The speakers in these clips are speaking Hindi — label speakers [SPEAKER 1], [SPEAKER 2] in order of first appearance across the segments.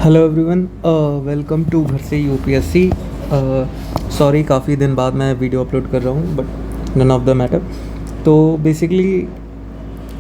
[SPEAKER 1] हेलो एवरीवन, वेलकम टू घर से यूपीएससी। सॉरी काफ़ी दिन बाद मैं वीडियो अपलोड कर रहा हूँ, but none of the matter. तो बेसिकली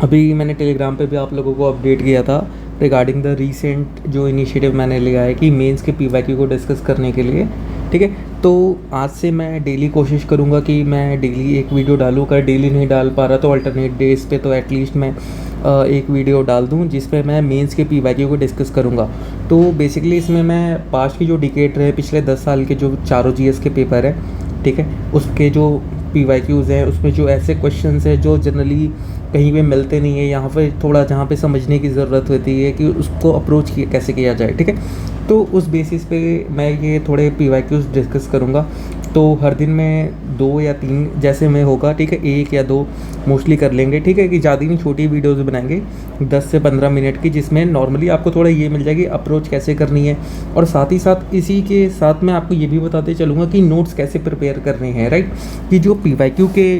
[SPEAKER 1] अभी मैंने टेलीग्राम पे भी आप लोगों को अपडेट किया था रिगार्डिंग द रीसेंट जो इनिशिएटिव मैंने लिया है कि मेंस के पीवाईक्यू को डिस्कस करने के लिए। ठीक है, तो आज से मैं डेली कोशिश करूँगा कि मैं डेली एक वीडियो डालूँ। अगर डेली नहीं डाल पा रहा तो अल्टरनेट डेज पे तो एटलीस्ट मैं एक वीडियो डाल दूँ जिसपे मैं मेंस के पीवाईक्यू को डिस्कस करूँगा। तो बेसिकली इसमें मैं पास्ट की जो डिकेट रहे पिछले 10 साल के जो चारों जीएस के पेपर है, ठीक है, उसके जो पीवाईक्यूज़ हैं उसमें जो ऐसे क्वेश्चंस हैं जो जनरली कहीं पे मिलते नहीं है, यहाँ पे थोड़ा जहाँ पे समझने की ज़रूरत होती है कि उसको अप्रोच कैसे किया जाए। ठीक है, तो उस बेसिस पे मैं ये थोड़े पीवाईक्यूज़ डिस्कस करूँगा। तो हर दिन में 2 या 3 जैसे में होगा, ठीक है, 1 या 2 मोस्टली कर लेंगे। ठीक है, कि ज़्यादा नहीं, छोटी वीडियोस बनाएंगे 10 से 15 मिनट की, जिसमें नॉर्मली आपको थोड़ा ये मिल जाएगी अप्रोच कैसे करनी है। और साथ ही साथ इसी के साथ मैं आपको ये भी बताते चलूँगा कि नोट्स कैसे प्रिपेयर करने हैं, राइट। कि जो पीवाईक्यू के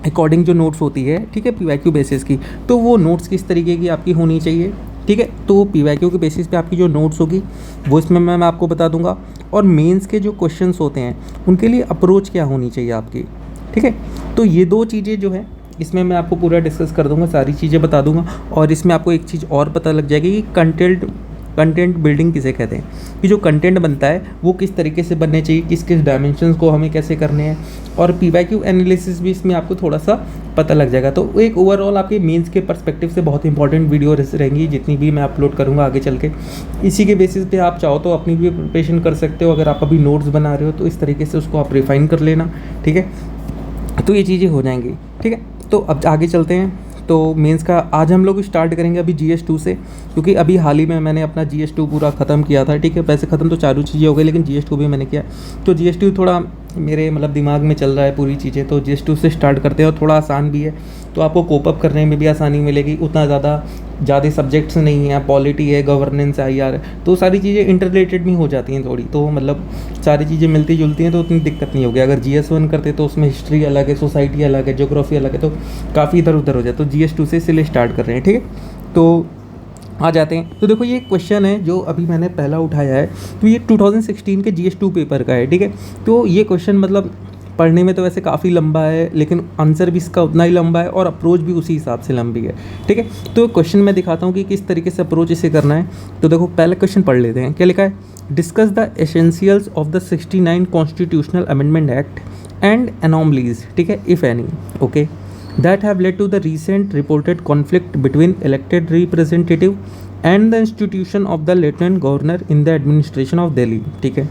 [SPEAKER 1] अकॉर्डिंग जो नोट्स होती है, ठीक है, पीवाईक्यू बेसिस की, तो वो नोट्स किस तरीके की आपकी होनी चाहिए। ठीक है, तो पीवाईक्यू के बेसिस पे आपकी जो नोट्स होगी वो इसमें मैं आपको बता दूंगा। और मेंस के जो क्वेश्चंस होते हैं उनके लिए अप्रोच क्या होनी चाहिए आपकी। ठीक है, तो ये 2 चीज़ें जो है इसमें मैं आपको पूरा डिस्कस कर दूंगा, सारी चीज़ें बता दूंगा। और इसमें आपको एक चीज़ और पता लग जाएगी कि कंटेंट बिल्डिंग किसे कहते हैं, कि जो कंटेंट बनता है वो किस तरीके से बनने चाहिए, किस किस डायमेंशंस को हमें कैसे करने हैं। और पीवाईक्यू एनालिसिस भी इसमें आपको थोड़ा सा पता लग जाएगा। तो एक ओवरऑल आपके मेंस के पर्सपेक्टिव से बहुत इंपॉर्टेंट वीडियो रहेंगी जितनी भी मैं अपलोड करूँगा आगे चल के। इसी के बेसिस पे आप चाहो तो अपनी भी प्रिपरेशन कर सकते हो। अगर आप अभी नोट्स बना रहे हो तो इस तरीके से उसको आप रिफाइन कर लेना। ठीक है, तो ये चीज़ें हो जाएंगी। ठीक है, तो अब आगे चलते हैं। तो मेंस का आज हम लोग स्टार्ट करेंगे अभी GS2 से, क्योंकि अभी हाल ही में मैंने अपना GS2 पूरा ख़त्म किया था। ठीक है, वैसे ख़त्म तो चारों चीज़ें हो गई, लेकिन GS2 भी मैंने किया। तो GS2 थोड़ा मेरे मतलब दिमाग में चल रहा है पूरी चीज़ें, तो GS2 से स्टार्ट करते हैं। और थोड़ा आसान भी है, तो आपको कोप अप करने में भी आसानी मिलेगी। उतना ज़्यादा सब्जेक्ट्स नहीं है, पॉलिटी है, गवर्नेंस है, IR है, तो सारी चीज़ें इंटर रिलेटेड भी हो जाती हैं थोड़ी। तो मतलब सारी चीज़ें मिलती जुलती हैं, तो उतनी दिक्कत नहीं होगी। अगर GS1 करते तो उसमें हिस्ट्री अलग है, सोसाइटी अलग है, ज्योग्राफी अलग है, तो काफ़ी इधर उधर हो जाए। तो GS2 से इसलिए स्टार्ट कर रहे हैं। ठीक है, तो आ जाते हैं। तो देखो ये क्वेश्चन है जो अभी मैंने पहला उठाया है, तो ये 2016 के GS2 पेपर का है। ठीक है, तो ये क्वेश्चन मतलब पढ़ने में तो वैसे काफ़ी लंबा है, लेकिन आंसर भी इसका उतना ही लंबा है और अप्रोच भी उसी हिसाब से लंबी है। ठीक है, तो क्वेश्चन मैं दिखाता हूँ कि किस तरीके से अप्रोच इसे करना है। तो देखो पहला क्वेश्चन पढ़ लेते हैं। क्या लिखा है? Discuss the essentials of the 69 constitutional amendment act and anomalies, ठीक है, if any, okay, that have led to the recent reported conflict between elected representative and the institution of the lieutenant governor in the administration of Delhi. ठीक है,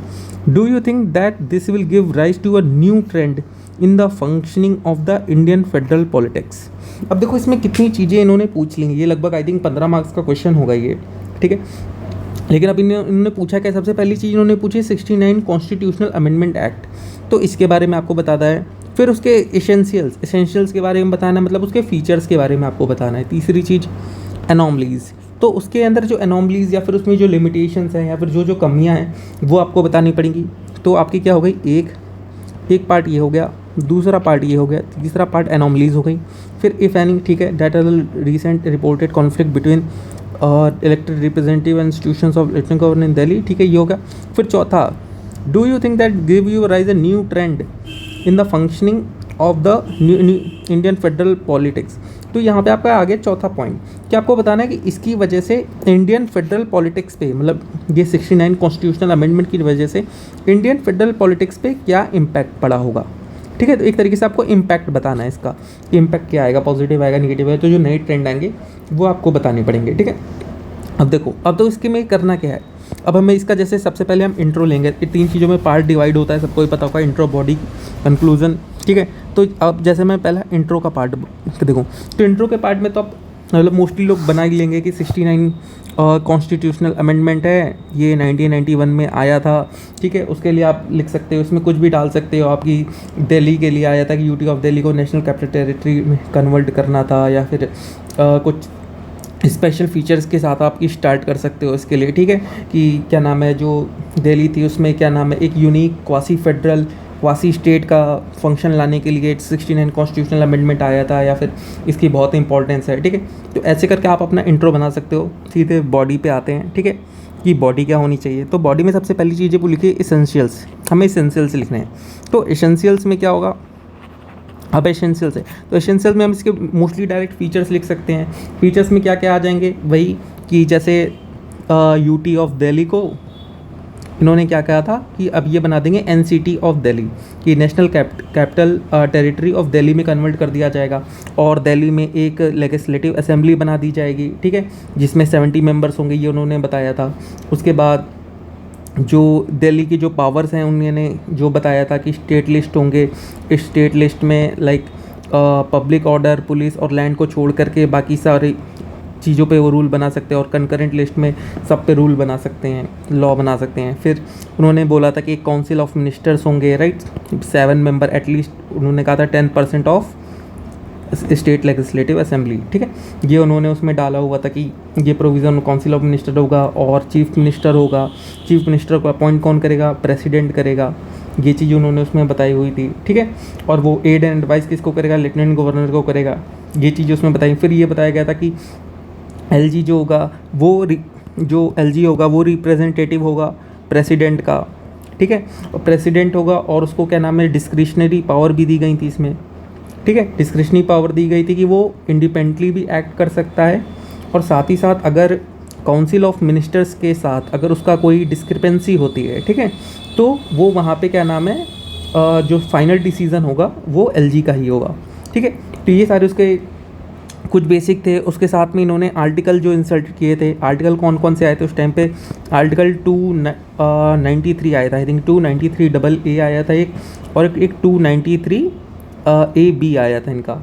[SPEAKER 1] do you think that this will give rise to a new trend in the functioning of the Indian federal politics? अब देखो इसमें कितनी चीज़ें इन्होंने पूछ ली, ये लगभग आई थिंक 15 मार्क्स का क्वेश्चन होगा ये। ठीक है, लेकिन अब इन्होंने पूछा क्या? सबसे पहली चीज़ इन्होंने पूछी 69 कॉन्स्टिट्यूशनल अमेंडमेंट एक्ट, तो इसके बारे में आपको बताना है। फिर उसके एसेंशियल्स के बारे में बताना है, मतलब उसके फीचर्स के बारे में आपको बताना है। तीसरी चीज़ एनॉमलीज़, तो उसके अंदर जो एनॉमलीज़ या फिर उसमें जो लिमिटेशंस हैं या फिर जो कमियां हैं वो आपको बतानी पड़ेंगी। तो आपकी क्या हो गई? एक पार्ट ये हो गया, दूसरा पार्ट ये हो गया, तीसरा पार्ट एनॉमलीज़ हो गई। फिर इफ़ एनी, ठीक है, that are the recent reported conflict between elected representative institutions of lieutenant governor in Delhi, ठीक है, ये हो गया। फिर चौथा, do you think that give you rise a new trend in the functioning of the Indian federal politics, तो यहाँ पे आपका आ गया चौथा पॉइंट कि आपको बताना है कि इसकी वजह से इंडियन फेडरल पॉलिटिक्स पे, मतलब ये 69 कॉन्स्टिट्यूशनल अमेंडमेंट की वजह से इंडियन फेडरल पॉलिटिक्स पे क्या इम्पैक्ट पड़ा होगा। ठीक है, तो एक तरीके से आपको इम्पैक्ट बताना है इसका, इम्पैक्ट क्या आएगा, पॉजिटिव आएगा, नेगेटिव आएगा, तो जो नए ट्रेंड आएंगे वो आपको बताने पड़ेंगे। ठीक है, अब देखो, अब तो इसके में करना क्या है। अब हमें इसका जैसे सबसे पहले हम इंट्रो लेंगे। 3 चीज़ों में पार्ट डिवाइड होता है, सबको ही पता होगा, इंट्रो, बॉडी, कंक्लूजन। ठीक है, तो अब जैसे मैं पहला इंट्रो का पार्ट देखूँ, तो इंट्रो के पार्ट में तो अब मतलब मोस्टली लोग बना ही लेंगे कि 69 कॉन्स्टिट्यूशनल अमेंडमेंट है, ये 1991 में आया था। ठीक है, उसके लिए आप लिख सकते हो, इसमें कुछ भी डाल सकते हो। आपकी दिल्ली के लिए आया था कि यूटी ऑफ दिल्ली को नेशनल कैपिटल टेरिटरी में कन्वर्ट करना था, या फिर कुछ स्पेशल फीचर्स के साथ आप स्टार्ट कर सकते हो इसके लिए। ठीक है, कि क्या नाम है, जो दिल्ली थी उसमें क्या नाम है, एक unique quasi federal quasi state का फंक्शन लाने के लिए 69 कॉन्स्टिट्यूशनल अमेंडमेंट आया था, या फिर इसकी बहुत इंपॉर्टेंस है। ठीक है, तो ऐसे करके आप अपना इंट्रो बना सकते हो। सीधे बॉडी पे आते हैं। ठीक है, कि बॉडी क्या होनी चाहिए। तो बॉडी में सबसे पहली चीज़ें वो लिखिए इसेंशियल्स, हमें इसेंशियल्स लिखने हैं। तो इसेंशियल्स में क्या होगा, अब एसेंशियल्स है तो एसेंशियल में हम इसके मोस्टली डायरेक्ट फीचर्स लिख सकते हैं। फीचर्स में क्या क्या आ जाएंगे, वही कि जैसे यूटी ऑफ दिल्ली को इन्होंने क्या कहा था कि अब ये बना देंगे एनसीटी ऑफ दिल्ली, कि national capital territory of Delhi में कन्वर्ट कर दिया जाएगा, और दिल्ली में एक लेजिस्लेटिव असेंबली बना दी जाएगी, ठीक है, जिसमें 70 मेंबर्स होंगे, ये उन्होंने बताया था। उसके बाद जो दिल्ली की जो पावर्स हैं उन्होंने जो बताया था कि स्टेट लिस्ट होंगे, इस स्टेट लिस्ट में लाइक पब्लिक ऑर्डर, पुलिस और लैंड को छोड़ करके बाकी सारी चीज़ों पे वो रूल बना सकते हैं, और कंकरेंट लिस्ट में सब पे रूल बना सकते हैं, लॉ बना सकते हैं। फिर उन्होंने बोला था कि एक काउंसिल ऑफ मिनिस्टर्स होंगे, राइट, 7 मेंबर एटलीस्ट, उन्होंने कहा था 10% ऑफ स्टेट लेजिस्लेटिव असेंबली, ठीक है, ये उन्होंने उसमें डाला हुआ था कि ये प्रोविज़न काउंसिल ऑफ मिनिस्टर होगा और चीफ मिनिस्टर होगा। चीफ मिनिस्टर को अपॉइंट कौन करेगा, प्रेसिडेंट करेगा, ये चीज़ उन्होंने उसमें बताई हुई थी, ठीक है। और वो एड एंड एडवाइस किसको करेगा, लेफ्टिनेंट गवर्नर को करेगा, ये चीज़ उसमें बताई। फिर ये बताया गया था कि एलजी जो होगा वो रिप्रेजेंटेटिव होगा प्रेसिडेंट का, ठीक है, और प्रेसिडेंट होगा और उसको क्या नाम है डिस्क्रिशनरी पावर भी दी गई थी इसमें, ठीक है, डिस्क्रिशनरी पावर दी गई थी कि वो इंडिपेंडेंटली भी एक्ट कर सकता है, और साथ ही साथ अगर काउंसिल ऑफ मिनिस्टर्स के साथ अगर उसका कोई डिस्क्रिपेंसी होती है, ठीक है, तो वो वहाँ पे क्या नाम है जो फाइनल डिसीज़न होगा वो एलजी का ही होगा, ठीक है। तो ये सारे उसके कुछ बेसिक थे। उसके साथ में इन्होंने आर्टिकल जो इंसर्ट किए थे, आर्टिकल कौन कौन से आए थे उस टाइम पे, आर्टिकल 293 आया था, आई थिंक 293 AA आया था एक, और एक 293 AB आया था इनका।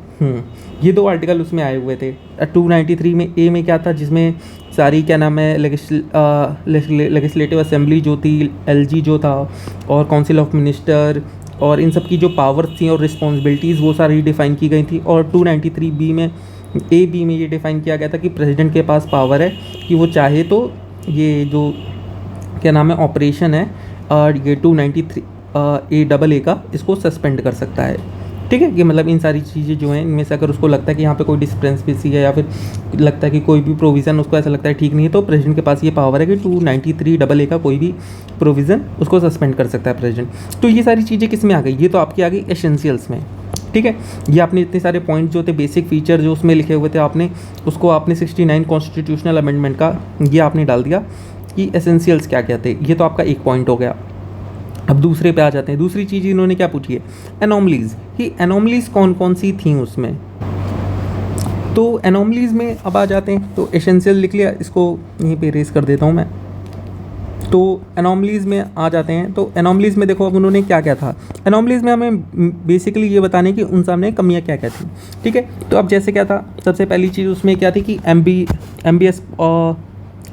[SPEAKER 1] ये 2 आर्टिकल उसमें आए हुए थे। 293 में ए में क्या था, जिसमें सारी क्या नाम है लेजिस्लेटिव असेंबली जो थी, एलजी जो था, और काउंसिल ऑफ मिनिस्टर और इन सब की जो पावर्स थी और रिस्पॉन्सिबिलिटीज़ वो सारी डिफ़ाइन की गई थी। और 293 में AB में ये डिफ़ाइन किया गया था कि प्रेसिडेंट के पास पावर है कि वो चाहे तो ये जो क्या नाम है ऑपरेशन है ये 293 AA का इसको सस्पेंड कर सकता है, ठीक है। कि मतलब इन सारी चीज़ें जो हैं इनमें से अगर उसको लगता है कि यहाँ पे कोई डिस्क्रिपेंसी है या फिर लगता है कि कोई भी प्रोविज़न उसको ऐसा लगता है ठीक नहीं है, तो प्रेसिडेंट के पास ये पावर है कि 293 AA का कोई भी प्रोविज़न उसको सस्पेंड कर सकता है प्रेसिडेंट। तो ये सारी चीज़ें किस में आ गई, ये तो आपकी आ गई एसेंशियल्स में, ठीक है। ये आपने इतने सारे पॉइंट जो थे, बेसिक फीचर जो उसमें लिखे हुए थे, आपने 69 कॉन्स्टिट्यूशनल अमेंडमेंट का ये आपने डाल दिया कि एसेंशियल्स क्या क्या थे। ये तो आपका एक पॉइंट हो गया। अब दूसरे पे आ जाते हैं। दूसरी चीज़ इन्होंने क्या पूछी है, एनोमलीज़, कि एनोमलीज़ कौन कौन सी थी उसमें। तो एनोमलीज़ में अब आ जाते हैं। तो एसेंशियल लिख लिया, इसको यहीं पे रेस कर देता हूँ मैं। तो एनोमलीज़ में आ जाते हैं। तो एनोमलीज़ में देखो अब उन्होंने क्या क्या था। एनोमलीज़ में हमें बेसिकली ये बताने कि उन सामने कमियाँ क्या क्या थी, ठीक है। तो अब जैसे क्या था, सबसे पहली चीज़ उसमें क्या थी कि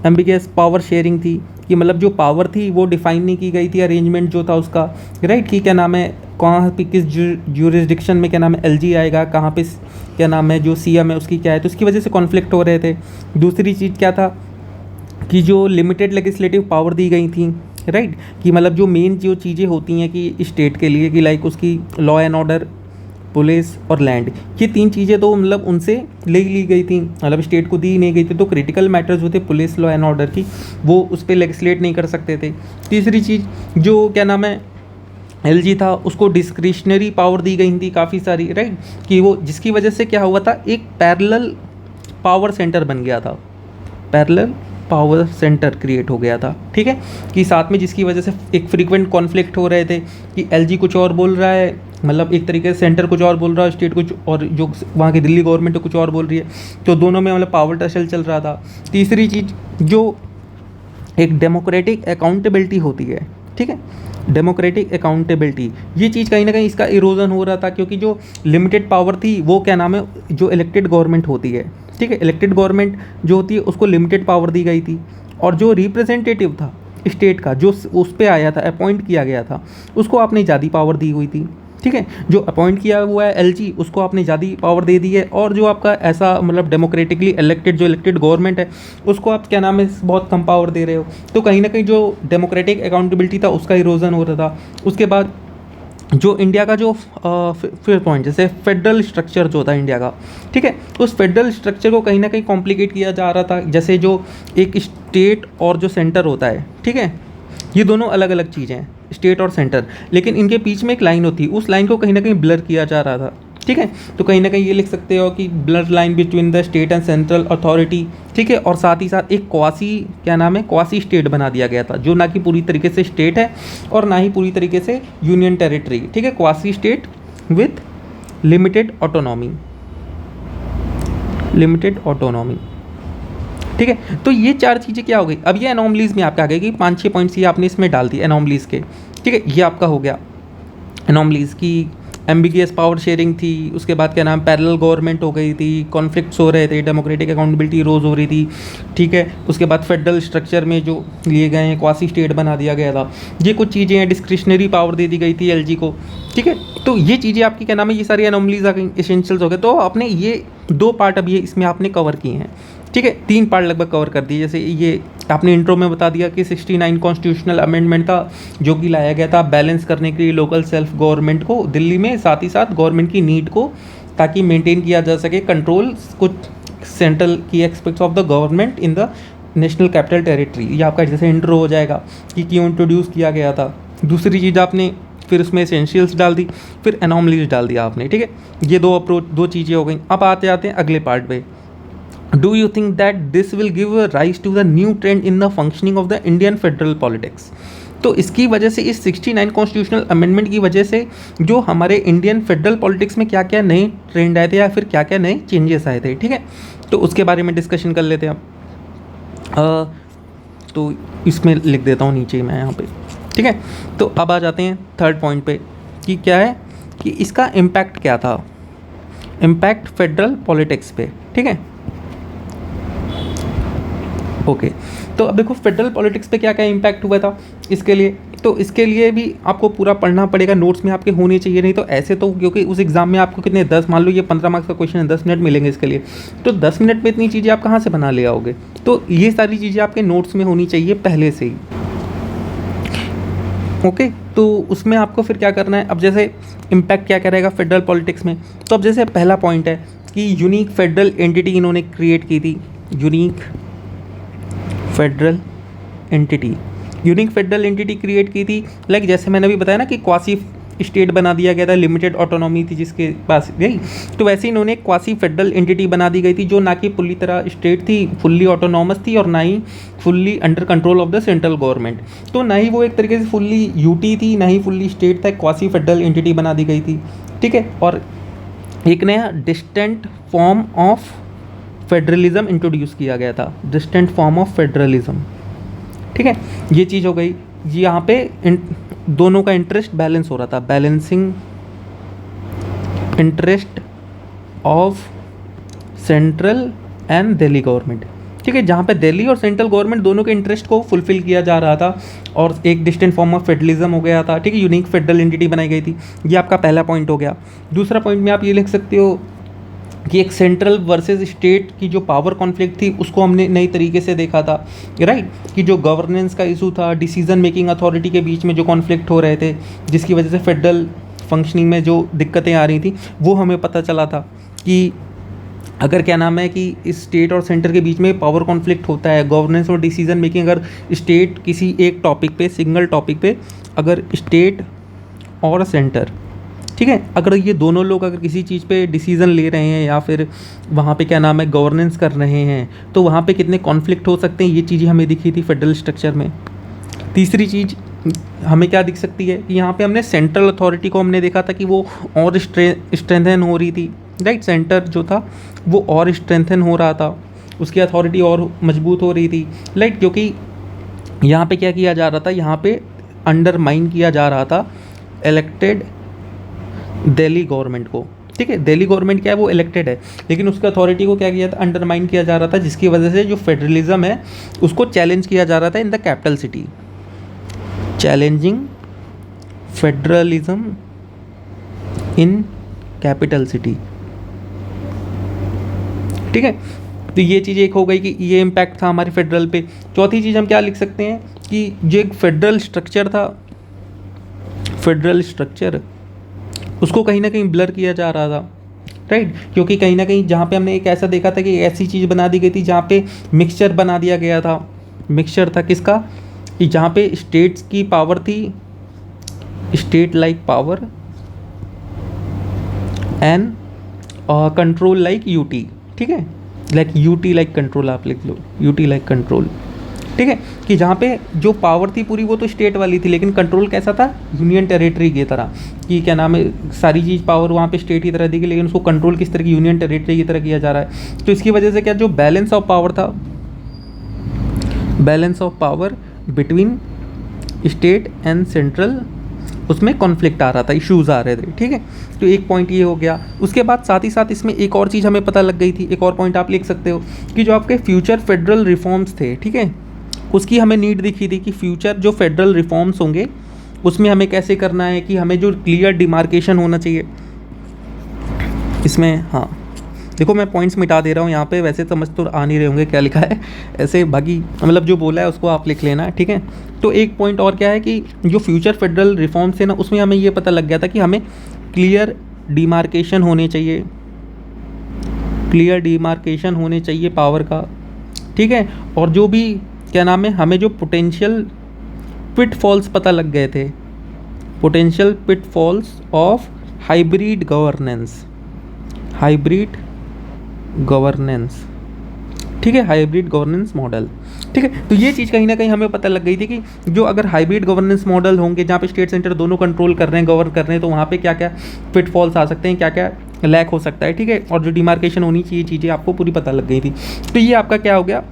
[SPEAKER 1] एम्बिगियस पावर शेयरिंग थी, कि मतलब जो पावर थी वो डिफाइन नहीं की गई थी, अरेंजमेंट जो था उसका, राइट, कि क्या नाम है कहाँ पे किस ज्यूरिसडिक्शन में क्या नाम है एलजी आएगा, कहाँ पे क्या नाम है जो सीएम है उसकी क्या है, तो उसकी वजह से कॉन्फ्लिक्ट हो रहे थे। दूसरी चीज़ क्या था कि जो लिमिटेड लेजिस्लेटिव पावर दी गई थी, राइट, कि मतलब जो मेन जो चीज़ें होती हैं कि स्टेट के लिए, कि लाइक उसकी लॉ एंड ऑर्डर, पुलिस और लैंड, ये 3 चीज़ें तो मतलब उनसे ले ली गई थी, मतलब स्टेट को दी नहीं गई थी। तो क्रिटिकल मैटर्स जो थे पुलिस, लॉ एंड ऑर्डर की, वो उस पर लेजिस्लेट नहीं कर सकते थे। तीसरी चीज़ जो क्या नाम है एलजी था, उसको डिस्क्रिशनरी पावर दी गई थी काफ़ी सारी, राइट, कि वो जिसकी वजह से क्या हुआ था, एक पैरेलल पावर सेंटर बन गया था, पैरेलल पावर सेंटर क्रिएट हो गया था, ठीक है, कि साथ में जिसकी वजह से एक फ्रीक्वेंट कॉन्फ्लिक्ट हो रहे थे कि एलजी कुछ और बोल रहा है, मतलब एक तरीके से सेंटर कुछ और बोल रहा है, स्टेट कुछ और, जो वहाँ की दिल्ली गवर्नमेंट कुछ और बोल रही है, तो दोनों में मतलब पावर टसल चल रहा था। तीसरी चीज़ जो एक डेमोक्रेटिक अकाउंटेबिलिटी होती है, ठीक है, डेमोक्रेटिक अकाउंटेबिलिटी, ये चीज़ कहीं ना कहीं इसका इरोजन हो रहा था, क्योंकि जो लिमिटेड पावर थी वो क्या नाम है जो इलेक्टेड गवर्नमेंट होती है, ठीक है, इलेक्टेड गवर्नमेंट जो होती है उसको लिमिटेड पावर दी गई थी, और जो रिप्रेजेंटेटिव था स्टेट का जो उस पर आया था, अपॉइंट किया गया था, उसको आपने ज़्यादा पावर दी हुई थी, ठीक है। जो अपॉइंट किया हुआ है एलजी उसको आपने ज़्यादा पावर दे दी है, और जो आपका ऐसा मतलब डेमोक्रेटिकली इलेक्टेड जो इलेक्टेड गवर्नमेंट है उसको आप क्या नाम है बहुत कम पावर दे रहे हो। तो कहीं ना कहीं जो डेमोक्रेटिक अकाउंटेबिलिटी था उसका इरोजन हो रहा था। उसके बाद जो इंडिया का जो फिर पॉइंट, जैसे फेडरल स्ट्रक्चर जो होता है इंडिया का, ठीक है, उस फेडरल स्ट्रक्चर को कहीं ना कहीं कॉम्प्लिकेट किया जा रहा था। जैसे जो एक स्टेट और जो सेंटर होता है, ठीक है, ये दोनों अलग अलग चीज़ें हैं, स्टेट और सेंटर, लेकिन इनके बीच में एक लाइन होती है, उस लाइन को कहीं ना कहीं ब्लर किया जा रहा था, ठीक है। तो कहीं ना कहीं ये लिख सकते हो कि blood line between the state and central authority, ठीक है। और साथ ही साथ एक क्वासी, क्या नाम है, क्वासी स्टेट बना दिया गया था, जो ना कि पूरी तरीके से स्टेट है और ना ही पूरी तरीके से यूनियन टेरिटरी, ठीक है, quasi state with limited autonomy, limited autonomy, ठीक है। तो ये चार चीज़ें क्या हो गई, अब ये एनॉमलीज में आपका आ गई कि 5-6 पॉइंट्स ये आपने इसमें डाल दी एनॉमलीज के, ठीक है। ये आपका हो गया एनॉमलीज की, एम्बिगियस पावर शेयरिंग थी, उसके बाद क्या नाम, पैरेलल गवर्नमेंट हो गई थी, कॉन्फ्लिक्ट्स हो रहे थे, डेमोक्रेटिक अकाउंटेबिलिटी रोज़ हो रही थी, ठीक है। उसके बाद फेडरल स्ट्रक्चर में जो लिए गए हैं, क्वासी स्टेट बना दिया गया था, ये कुछ चीज़ें हैं, डिस्क्रिशनरी पावर दे दी गई थी एलजी को, ठीक है। तो ये चीज़ें आपकी क्या नाम है, ये सारी एनॉमलीज आ गई, एसेंशियल्स हो गए। तो आपने ये 2 पार्ट अब ये इसमें आपने कवर किए हैं, ठीक है, 3 पार्ट लगभग कवर कर दिए। जैसे ये आपने इंट्रो में बता दिया कि 69 कॉन्स्टिट्यूशनल अमेंडमेंट था, जो कि लाया गया था बैलेंस करने के लिए लोकल सेल्फ गवर्नमेंट को दिल्ली में, साथ ही साथ गवर्नमेंट की नीड को, ताकि मेंटेन किया जा सके कंट्रोल कुछ सेंट्रल की aspects of the government in the national capital territory. ये आपका जैसे इंट्रो हो जाएगा कि क्यों इंट्रोड्यूस किया गया था। दूसरी चीज़ आपने फिर उसमें एसेंशियल्स डाल दी, फिर एनॉमलीज डाल दिया आपने, ठीक है। ये 2 चीज़ें हो गई। अब आते हैं अगले पार्ट पे। Do you think that this will give a rise to the new trend in the functioning of the Indian federal politics? तो इसकी वजह से, इस 69 कॉन्स्टिट्यूशनल अमेंडमेंट की वजह से जो हमारे इंडियन फेडरल पॉलिटिक्स में क्या क्या नए ट्रेंड आए थे या फिर क्या क्या नए चेंजेस आए थे, ठीक है। तो उसके बारे में डिस्कशन कर लेते हैं अब। तो इसमें लिख देता हूँ नीचे मैं यहाँ पे, ठीक है। तो अब आ जाते हैं 3rd पॉइंट पे कि क्या है कि इसका इम्पैक्ट क्या था, इम्पैक्ट फेडरल पॉलिटिक्स पे, ठीक है। ओके, तो अब देखो फेडरल पॉलिटिक्स पे क्या क्या इम्पैक्ट हुआ था इसके लिए। तो इसके लिए भी आपको पूरा पढ़ना पड़ेगा, नोट्स में आपके होने चाहिए, नहीं तो ऐसे तो, क्योंकि उस एग्ज़ाम में आपको कितने 10, मान लो ये 15 मार्क्स का क्वेश्चन है, 10 मिनट मिलेंगे इसके लिए, तो 10 मिनट में इतनी चीज़ें आप कहाँ से बना ले आओगे। तो ये सारी चीज़ें आपके नोट्स में होनी चाहिए पहले से ही, ओके। तो उसमें आपको फिर क्या करना है, अब जैसे इम्पैक्ट क्या करेगा फेडरल पॉलिटिक्स में। तो अब जैसे पहला पॉइंट है कि यूनिक फेडरल एंटिटी इन्होंने क्रिएट की थी, यूनिक फेडरल एंटिटी क्रिएट की थी। लाइक जैसे मैंने अभी बताया ना कि क्वासी स्टेट बना दिया गया था, लिमिटेड ऑटोनॉमी थी जिसके पास गई, तो वैसे इन्होंने क्वासी फेडरल एंटिटी बना दी गई थी, जो ना कि पूरी तरह स्टेट थी, फुल्ली ऑटोनॉमस थी, और ना ही fully under control of the central government. तो ना ही वो एक तरीके से फुल्ली यूटी थी, ना ही फुल्ली स्टेट था, क्वासी फेडरल एंटिटी बना दी गई थी, ठीक है। और एक नया distant form of federalism introduce किया गया था, डिस्टेंट फॉर्म ऑफ फेडरलिज्म, ठीक है। ये चीज़ हो गई। यहाँ पे दोनों का इंटरेस्ट बैलेंस हो रहा था, balancing interest of central and Delhi government, ठीक है, जहाँ पे दिल्ली और सेंट्रल गवर्नमेंट दोनों के इंटरेस्ट को फुलफिल किया जा रहा था, और एक डिस्टेंट फॉर्म ऑफ फेडरलिज्म हो गया था, ठीक है, यूनिक फेडरल एंटिटी बनाई गई थी। ये आपका पहला पॉइंट हो गया। दूसरा पॉइंट में आप ये लिख सकते हो कि एक सेंट्रल वर्सेस स्टेट की जो पावर कॉन्फ्लिक्ट थी उसको हमने नई तरीके से देखा था, राइट, कि जो गवर्नेंस का इशू था, डिसीजन मेकिंग अथॉरिटी के बीच में जो कॉन्फ्लिक्ट हो रहे थे, जिसकी वजह से फेडरल फंक्शनिंग में जो दिक्कतें आ रही थी, वो हमें पता चला था कि अगर क्या नाम है कि इस स्टेट और सेंटर के बीच में पावर कॉन्फ्लिक्ट होता है, गवर्नेंस और डिसीजन मेकिंग, अगर स्टेट किसी एक टॉपिक पे, सिंगल टॉपिक पे, अगर स्टेट और सेंटर, ठीक है, अगर ये दोनों लोग अगर किसी चीज़ पे डिसीजन ले रहे हैं या फिर वहाँ पे क्या नाम है गवर्नेंस कर रहे हैं, तो वहाँ पे कितने कॉन्फ्लिक्ट हो सकते हैं, ये चीज़ें हमें दिखी थी फेडरल स्ट्रक्चर में। तीसरी चीज़ हमें क्या दिख सकती है कि यहाँ पे हमने सेंट्रल अथॉरिटी को हमने देखा था कि वो और स्ट्रेंथन हो रही थी, राइट, सेंटर जो था वो और स्ट्रेंथन हो रहा था, उसकी अथॉरिटी और मजबूत हो रही थी, राइट, क्योंकि यहाँ पे क्या किया जा रहा था, यहाँ पे अंडरमाइन किया जा रहा था इलेक्टेड दिल्ली गवर्नमेंट को, ठीक है। दिल्ली गवर्नमेंट क्या है, वो इलेक्टेड है, लेकिन उसका अथॉरिटी को क्या किया था, अंडरमाइन किया जा रहा था, जिसकी वजह से जो फेडरलिज्म है उसको चैलेंज किया जा रहा था in the capital city, challenging federalism in capital city, ठीक है। तो ये चीज़ एक हो गई कि ये इम्पैक्ट था हमारे फेडरल पे। चौथी चीज़ हम क्या लिख सकते हैं कि जो एक फेडरल स्ट्रक्चर था, फेडरल स्ट्रक्चर उसको कहीं ना कहीं ब्लर किया जा रहा था, राइट। क्योंकि कहीं ना कहीं जहाँ पे हमने एक ऐसा देखा था कि ऐसी चीज़ बना दी गई थी जहाँ पे मिक्सचर बना दिया गया था। मिक्सचर था किसका, कि जहाँ पे स्टेट्स की पावर थी, state like power and control like UT, ठीक है, लाइक यूटी लाइक कंट्रोल, आप लिख लो यूटी लाइक कंट्रोल, ठीक है। कि जहाँ पे जो पावर थी पूरी वो तो स्टेट वाली थी, लेकिन कंट्रोल कैसा था, यूनियन टेरिटरी की तरह, कि क्या नाम है, सारी चीज़ पावर वहाँ पे स्टेट की तरह दी गई, लेकिन उसको कंट्रोल किस तरह की, यूनियन टेरिटरी की तरह किया जा रहा है। तो इसकी वजह से क्या, जो बैलेंस ऑफ पावर था, balance of power between state and central, उसमें कॉन्फ्लिक्ट आ रहा था, इश्यूज़ आ रहे थे, ठीक है। तो एक पॉइंट ये हो गया। उसके बाद साथ ही साथ इसमें एक और चीज़ हमें पता लग गई थी, एक और पॉइंट आप लिख सकते हो, कि जो आपके फ्यूचर फेडरल रिफॉर्म्स थे, ठीक है, उसकी हमें नीड दिखी थी कि फ्यूचर जो फेडरल रिफॉर्म्स होंगे उसमें हमें कैसे करना है, कि हमें जो क्लियर डिमार्केशन होना चाहिए इसमें। हाँ देखो, मैं पॉइंट्स मिटा दे रहा हूँ यहाँ पे, वैसे समझ तो आ नहीं रहे होंगे क्या लिखा है, ऐसे बाकी मतलब जो बोला है उसको आप लिख लेना, ठीक है। तो एक पॉइंट और क्या है कि जो फ्यूचर फेडरल रिफॉर्म्स है ना, उसमें हमें ये पता लग गया था कि हमें क्लियर डिमार्केशन होने चाहिए, क्लियर डिमार्केशन होने चाहिए पावर का, ठीक है। और जो भी क्या नाम है, हमें जो पोटेंशियल पिटफॉल्स पता लग गए थे, potential pitfalls of hybrid governance, hybrid governance, ठीक है, हाइब्रिड गवर्नेंस मॉडल, ठीक है। तो ये चीज़ कहीं ना कहीं हमें पता लग गई थी कि जो अगर हाइब्रिड गवर्नेंस मॉडल होंगे जहाँ पे स्टेट सेंटर दोनों कंट्रोल कर रहे हैं, गवर्न कर रहे हैं, तो वहाँ पे क्या क्या पिटफॉल्स आ सकते हैं, क्या क्या लैक हो सकता है, ठीक है। और जो डिमार्केशन होनी चाहिए चीज़ें आपको पूरी पता लग गई थी। तो ये आपका क्या हो गया,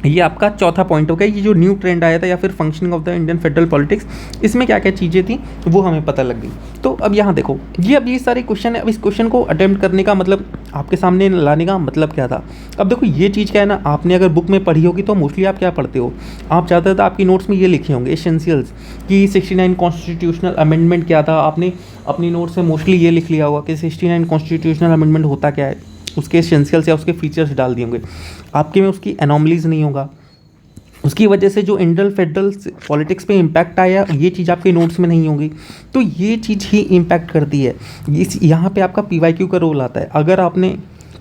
[SPEAKER 1] ये आपका चौथा पॉइंट हो गया, ये जो न्यू ट्रेंड आया था या फिर functioning of the Indian federal politics, इसमें क्या क्या चीज़ें थी वो हमें पता लग गई। तो अब यहाँ देखो, ये अब ये सारे क्वेश्चन है, अब इस क्वेश्चन को अटेम्प्ट करने का मतलब, आपके सामने लाने का मतलब क्या था। अब देखो ये चीज़ क्या है ना, आपने अगर बुक में पढ़ी होगी तो मोस्टली आप क्या पढ़ते हो, आप ज़्यादातर आपकी नोट्स में ये लिखे होंगे एसेंशियल्स, कि 69 कॉन्स्टिट्यूशनल अमेंडमेंट क्या था, आपने अपनी नोट्स में मोस्टली ये लिख लिया होगा कि 69 कॉन्स्टिट्यूशनल अमेंडमेंट होता क्या है, उसके एसेंशियल्स या उसके फीचर्स डाल दिए होंगे। आपके में उसकी एनॉमलीज नहीं होगा, उसकी वजह से जो इंडियन फेडरल पॉलिटिक्स पे इम्पैक्ट आया, ये चीज़ आपके नोट्स में नहीं होगी। तो ये चीज़ ही इम्पैक्ट करती है, इस यहाँ पे आपका PYQ का रोल आता है। अगर आपने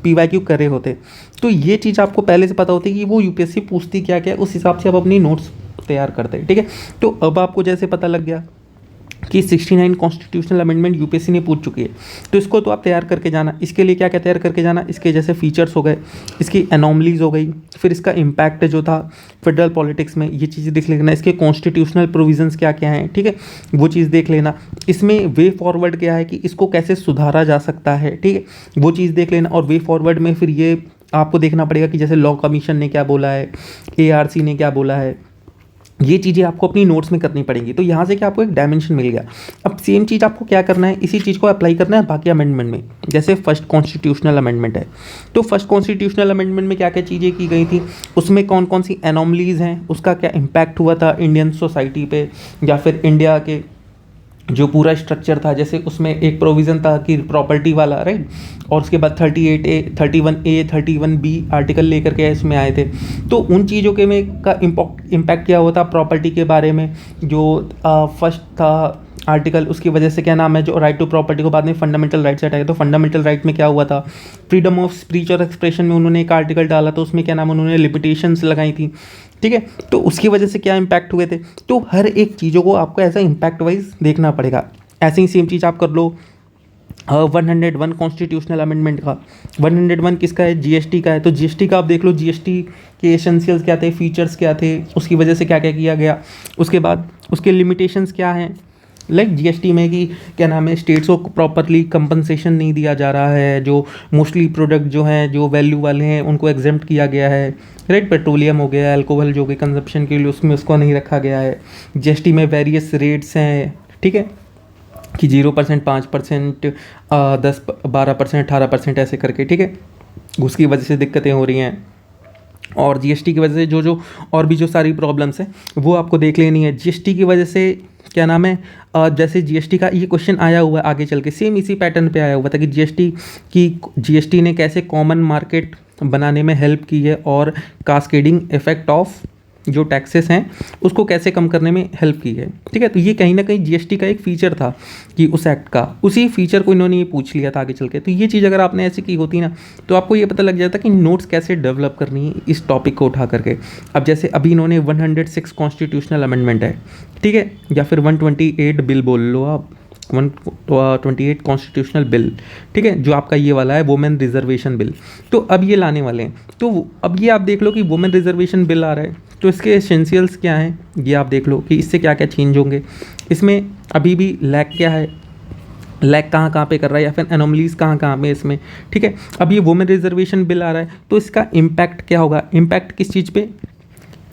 [SPEAKER 1] PYQ करे होते तो ये चीज़ आपको पहले से पता होती कि वो UPSC पूछती क्या क्या, उस हिसाब से आप अपनी नोट्स तैयार करते, ठीक है। तो अब आपको जैसे पता लग गया कि 69 कॉन्स्टिट्यूशनल अमेंडमेंट UPSC ने पूछ चुकी है, तो इसको तो आप तैयार करके जाना। इसके लिए क्या क्या तैयार करके जाना, इसके जैसे फीचर्स हो गए, इसकी एनॉमलीज हो गई, फिर इसका इम्पैक्ट जो था फेडरल पॉलिटिक्स में, ये चीज़ देख लेना, इसके कॉन्स्टिट्यूशनल प्रोविजंस क्या क्या हैं, ठीक है, वो चीज़ देख लेना। इसमें वे फॉरवर्ड क्या है, कि इसको कैसे सुधारा जा सकता है, ठीक है, वो चीज़ देख लेना। और वे फॉरवर्ड में फिर ये आपको देखना पड़ेगा कि जैसे लॉ कमीशन ने क्या बोला है, ARC ने क्या बोला है, ये चीज़ें आपको अपनी नोट्स में करनी पड़ेंगी। तो यहाँ से क्या आपको एक डायमेंशन मिल गया। अब सेम चीज़ आपको क्या करना है, इसी चीज़ को अप्लाई करना है बाकी अमेंडमेंट में। जैसे फर्स्ट कॉन्स्टिट्यूशनल अमेंडमेंट है, तो फर्स्ट कॉन्स्टिट्यूशनल अमेंडमेंट में क्या क्या चीज़ें की गई थी, उसमें कौन कौन सी एनॉमलीज हैं, उसका क्या इम्पैक्ट हुआ था इंडियन सोसाइटी पे या फिर इंडिया के जो पूरा स्ट्रक्चर था। जैसे उसमें एक प्रोविज़न था कि प्रॉपर्टी वाला, राइट, और उसके बाद 38A 31A 31B आर्टिकल लेकर के इसमें आए थे। तो उन चीज़ों के में का इम्पैक्ट क्या हुआ था प्रॉपर्टी के बारे में, जो फर्स्ट था आर्टिकल, उसकी वजह से क्या नाम है, जो राइट टू प्रॉपर्टी को बाद में फंडामेंटल राइट से हटाया। तो फंडामेंटल राइट में क्या हुआ था, फ्रीडम ऑफ स्पीच और एक्सप्रेशन में उन्होंने एक आर्टिकल डाला, तो उसमें क्या नाम, उन्होंने लिमिटेशंस लगाई थी, ठीक है। तो उसकी वजह से क्या इम्पैक्ट हुए थे। तो हर एक चीज़ों को आपको ऐसा इम्पैक्ट वाइज देखना पड़ेगा। ऐसे ही सेम चीज़ आप कर लो 101 कॉन्स्टिट्यूशनल अमेंडमेंट का। 101 किसका है, GST का है। तो GST का आप देख लो, GST के एसेंशियल्स क्या थे, फीचर्स क्या थे, उसकी वजह से क्या क्या किया गया, उसके बाद उसके लिमिटेशंस क्या हैं। लाइक GST में कि क्या नाम है, स्टेट्स को प्रॉपरली कंपनसेशन नहीं दिया जा रहा है, जो मोस्टली प्रोडक्ट जो हैं जो वैल्यू वाले हैं उनको एग्जेम्प्ट किया गया है, राइट। पेट्रोलियम हो गया, अल्कोहल जो कि कंजप्शन के लिए उसमें उसको नहीं रखा गया है। GST में वेरियस रेट्स हैं, ठीक है, कि 0%, 5%, 10, 12%, 18% ऐसे करके, ठीक है। उसकी वजह से दिक्कतें हो रही हैं, और GST की वजह से जो और भी जो सारी प्रॉब्लम्स हैं वो आपको देख लेनी है। GST की वजह से क्या नाम है, जैसे GST का ये क्वेश्चन आया हुआ है आगे चल के, सेम इसी पैटर्न पे आया हुआ था कि GST ने कैसे कॉमन मार्केट बनाने में हेल्प की है, और कास्केडिंग इफेक्ट ऑफ जो टैक्सेस हैं उसको कैसे कम करने में हेल्प की है, ठीक है। तो ये कहीं ना कहीं जीएसटी का एक फीचर था कि उस एक्ट का, उसी फीचर को इन्होंने ये पूछ लिया था आगे चल के। तो ये चीज़ अगर आपने ऐसी की होती ना तो आपको ये पता लग जाता कि नोट्स कैसे डेवलप करनी है इस टॉपिक को उठा करके। अब जैसे अभी इन्होंने 106 कॉन्स्टिट्यूशनल अमेंडमेंट है, ठीक है, या फिर 128 बिल बोल लो आप, 128 कॉन्स्टिट्यूशनल बिल, ठीक है, जो आपका ये वाला है वुमेन रिजर्वेशन बिल। तो अब ये लाने वाले हैं। तो अब ये आप देख लो कि वुमेन रिजर्वेशन बिल आ रहा है, तो इसके एसेंशियल्स क्या हैं ये आप देख लो कि इससे क्या क्या चेंज होंगे। इसमें अभी भी लैग क्या है, लैग कहाँ कहाँ पे कर रहा है, या फिर एनोमलीज कहाँ कहाँ पे इसमें, ठीक है। अब ये वुमेन रिजर्वेशन बिल आ रहा है तो इसका इम्पैक्ट क्या होगा, इम्पैक्ट किस चीज़ पे,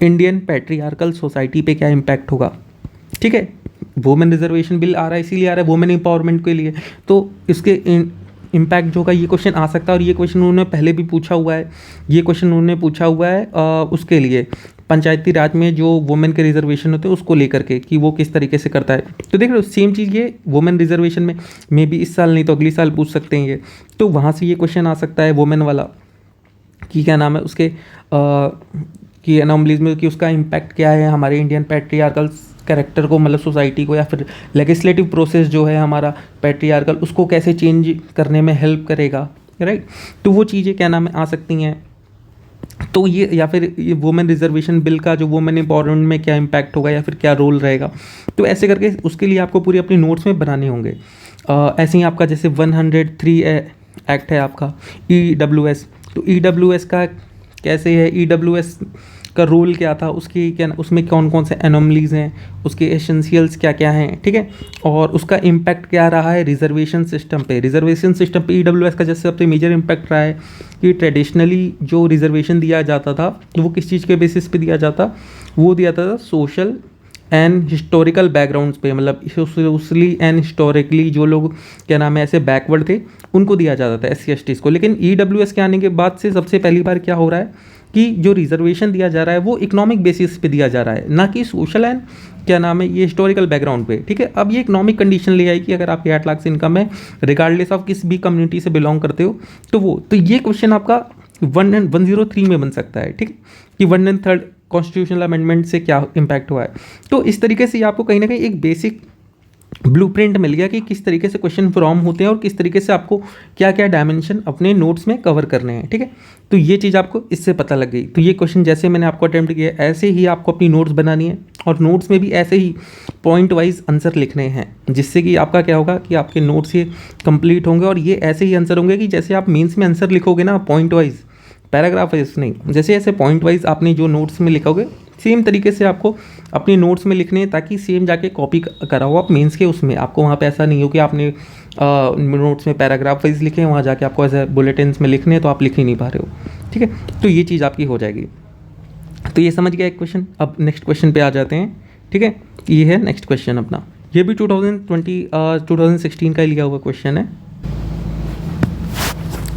[SPEAKER 1] इंडियन पैट्रियार्कल सोसाइटी पे क्या इम्पैक्ट होगा, ठीक है। वुमेन रिजर्वेशन बिल आ रहा है इसीलिए आ रहा है वुमेन एम्पावरमेंट के लिए, तो इसके इम्पैक्ट जो होगा ये क्वेश्चन आ सकता है। और ये क्वेश्चन उन्होंने पहले भी पूछा हुआ है, ये क्वेश्चन उन्होंने पूछा हुआ है उसके लिए पंचायती राज में जो वुमेन के रिजर्वेशन होते हैं उसको लेकर के कि वो किस तरीके से करता है। तो देख लो सेम चीज़ ये वुमेन रिजर्वेशन में मे बी इस साल नहीं तो अगली साल पूछ सकते हैं ये, तो वहाँ से ये क्वेश्चन आ सकता है वुमेन वाला कि क्या नाम है उसके कि एनोमलीज में कि उसका इम्पैक्ट क्या है हमारे इंडियन पैट्रियार्कल कैरेक्टर को, मतलब सोसाइटी को, या फिर लेजिस्लेटिव प्रोसेस जो है हमारा पैट्रियार्कल उसको कैसे चेंज करने में हेल्प करेगा, राइट। तो वो चीज़ें क्या नाम है आ सकती हैं। तो ये या फिर ये वुमेन रिजर्वेशन बिल का जो वुमेन एम्पावरमेंट में क्या इम्पैक्ट होगा या फिर क्या रोल रहेगा, तो ऐसे करके उसके लिए आपको पूरी अपनी नोट्स में बनाने होंगे। ऐसे ही आपका जैसे 103 एक्ट है आपका EWS, तो EWS का कैसे है, EWS का रोल क्या था, उसकी क्या उसमें कौन कौन से एनोमलीज हैं, उसके एसेंशियल्स क्या क्या हैं, ठीक है, और उसका इम्पैक्ट क्या रहा है रिजर्वेशन सिस्टम पे। रिजर्वेशन सिस्टम पे EWS का जैसे सबसे मेजर इम्पैक्ट रहा है कि ट्रेडिशनली जो रिजर्वेशन दिया जाता था वो किस चीज़ के बेसिस पे दिया जाता, वो दिया था सोशल एंड हिस्टोरिकल बैकग्राउंड्स पे, मतलब सोशली एंड हिस्टोरिकली जो लोग क्या नाम है ऐसे बैकवर्ड थे उनको दिया जाता था SC/STs को। लेकिन EWS के आने के बाद से सबसे पहली बार क्या हो रहा है कि जो रिजर्वेशन दिया जा रहा है वो इकोनॉमिक बेसिस पे दिया जा रहा है, ना कि सोशल एंड क्या नाम है ये हिस्टोरिकल बैकग्राउंड पे, ठीक है। अब ये इकोनॉमिक कंडीशन ले आई कि अगर आपकी 8 लाख से इनकम है रिगार्डलेस ऑफ किस भी कम्युनिटी से बिलोंग करते हो तो ये क्वेश्चन आपका 103 में बन सकता है, ठीक है, कि 103 कॉन्स्टिट्यूशनल अमेंडमेंट से क्या इम्पैक्ट हुआ है। तो इस तरीके से आपको कहीं ना कहीं एक बेसिक ब्लूप्रिंट मिल गया कि किस तरीके से क्वेश्चन फॉर्म होते हैं और किस तरीके से आपको क्या क्या डायमेंशन अपने नोट्स में कवर करने हैं, ठीक है। तो ये चीज़ आपको इससे पता लग गई। तो ये क्वेश्चन जैसे मैंने आपको अटेम्प्ट किया ऐसे ही आपको अपनी नोट्स बनानी है और नोट्स में भी ऐसे ही पॉइंट वाइज आंसर लिखने हैं, जिससे कि आपका क्या होगा कि आपके नोट्स ये कंप्लीट होंगे और ये ऐसे ही आंसर होंगे कि जैसे आप मेंस में आंसर लिखोगे ना पॉइंट वाइज, पैराग्राफ वाइज नहीं, जैसे ऐसे पॉइंट वाइज आपने जो नोट्स में लिखोगे सेम तरीके से आपको अपने नोट्स में लिखने हैं ताकि सेम जाके कॉपी करा हो आप मेंस के उसमें। आपको वहाँ पे ऐसा नहीं हो कि आपने नोट्स में पैराग्राफ वाइज लिखे हैं, वहाँ जाके आपको ऐसे बुलेटिन्स में लिखने हैं तो आप लिख ही नहीं पा रहे हो, ठीक है। तो ये चीज़ आपकी हो जाएगी। तो ये समझ गया एक क्वेश्चन। अब नेक्स्ट क्वेश्चन पे आ जाते हैं, ठीक है। ये है नेक्स्ट क्वेश्चन अपना, ये भी 2016 का लिया हुआ क्वेश्चन है।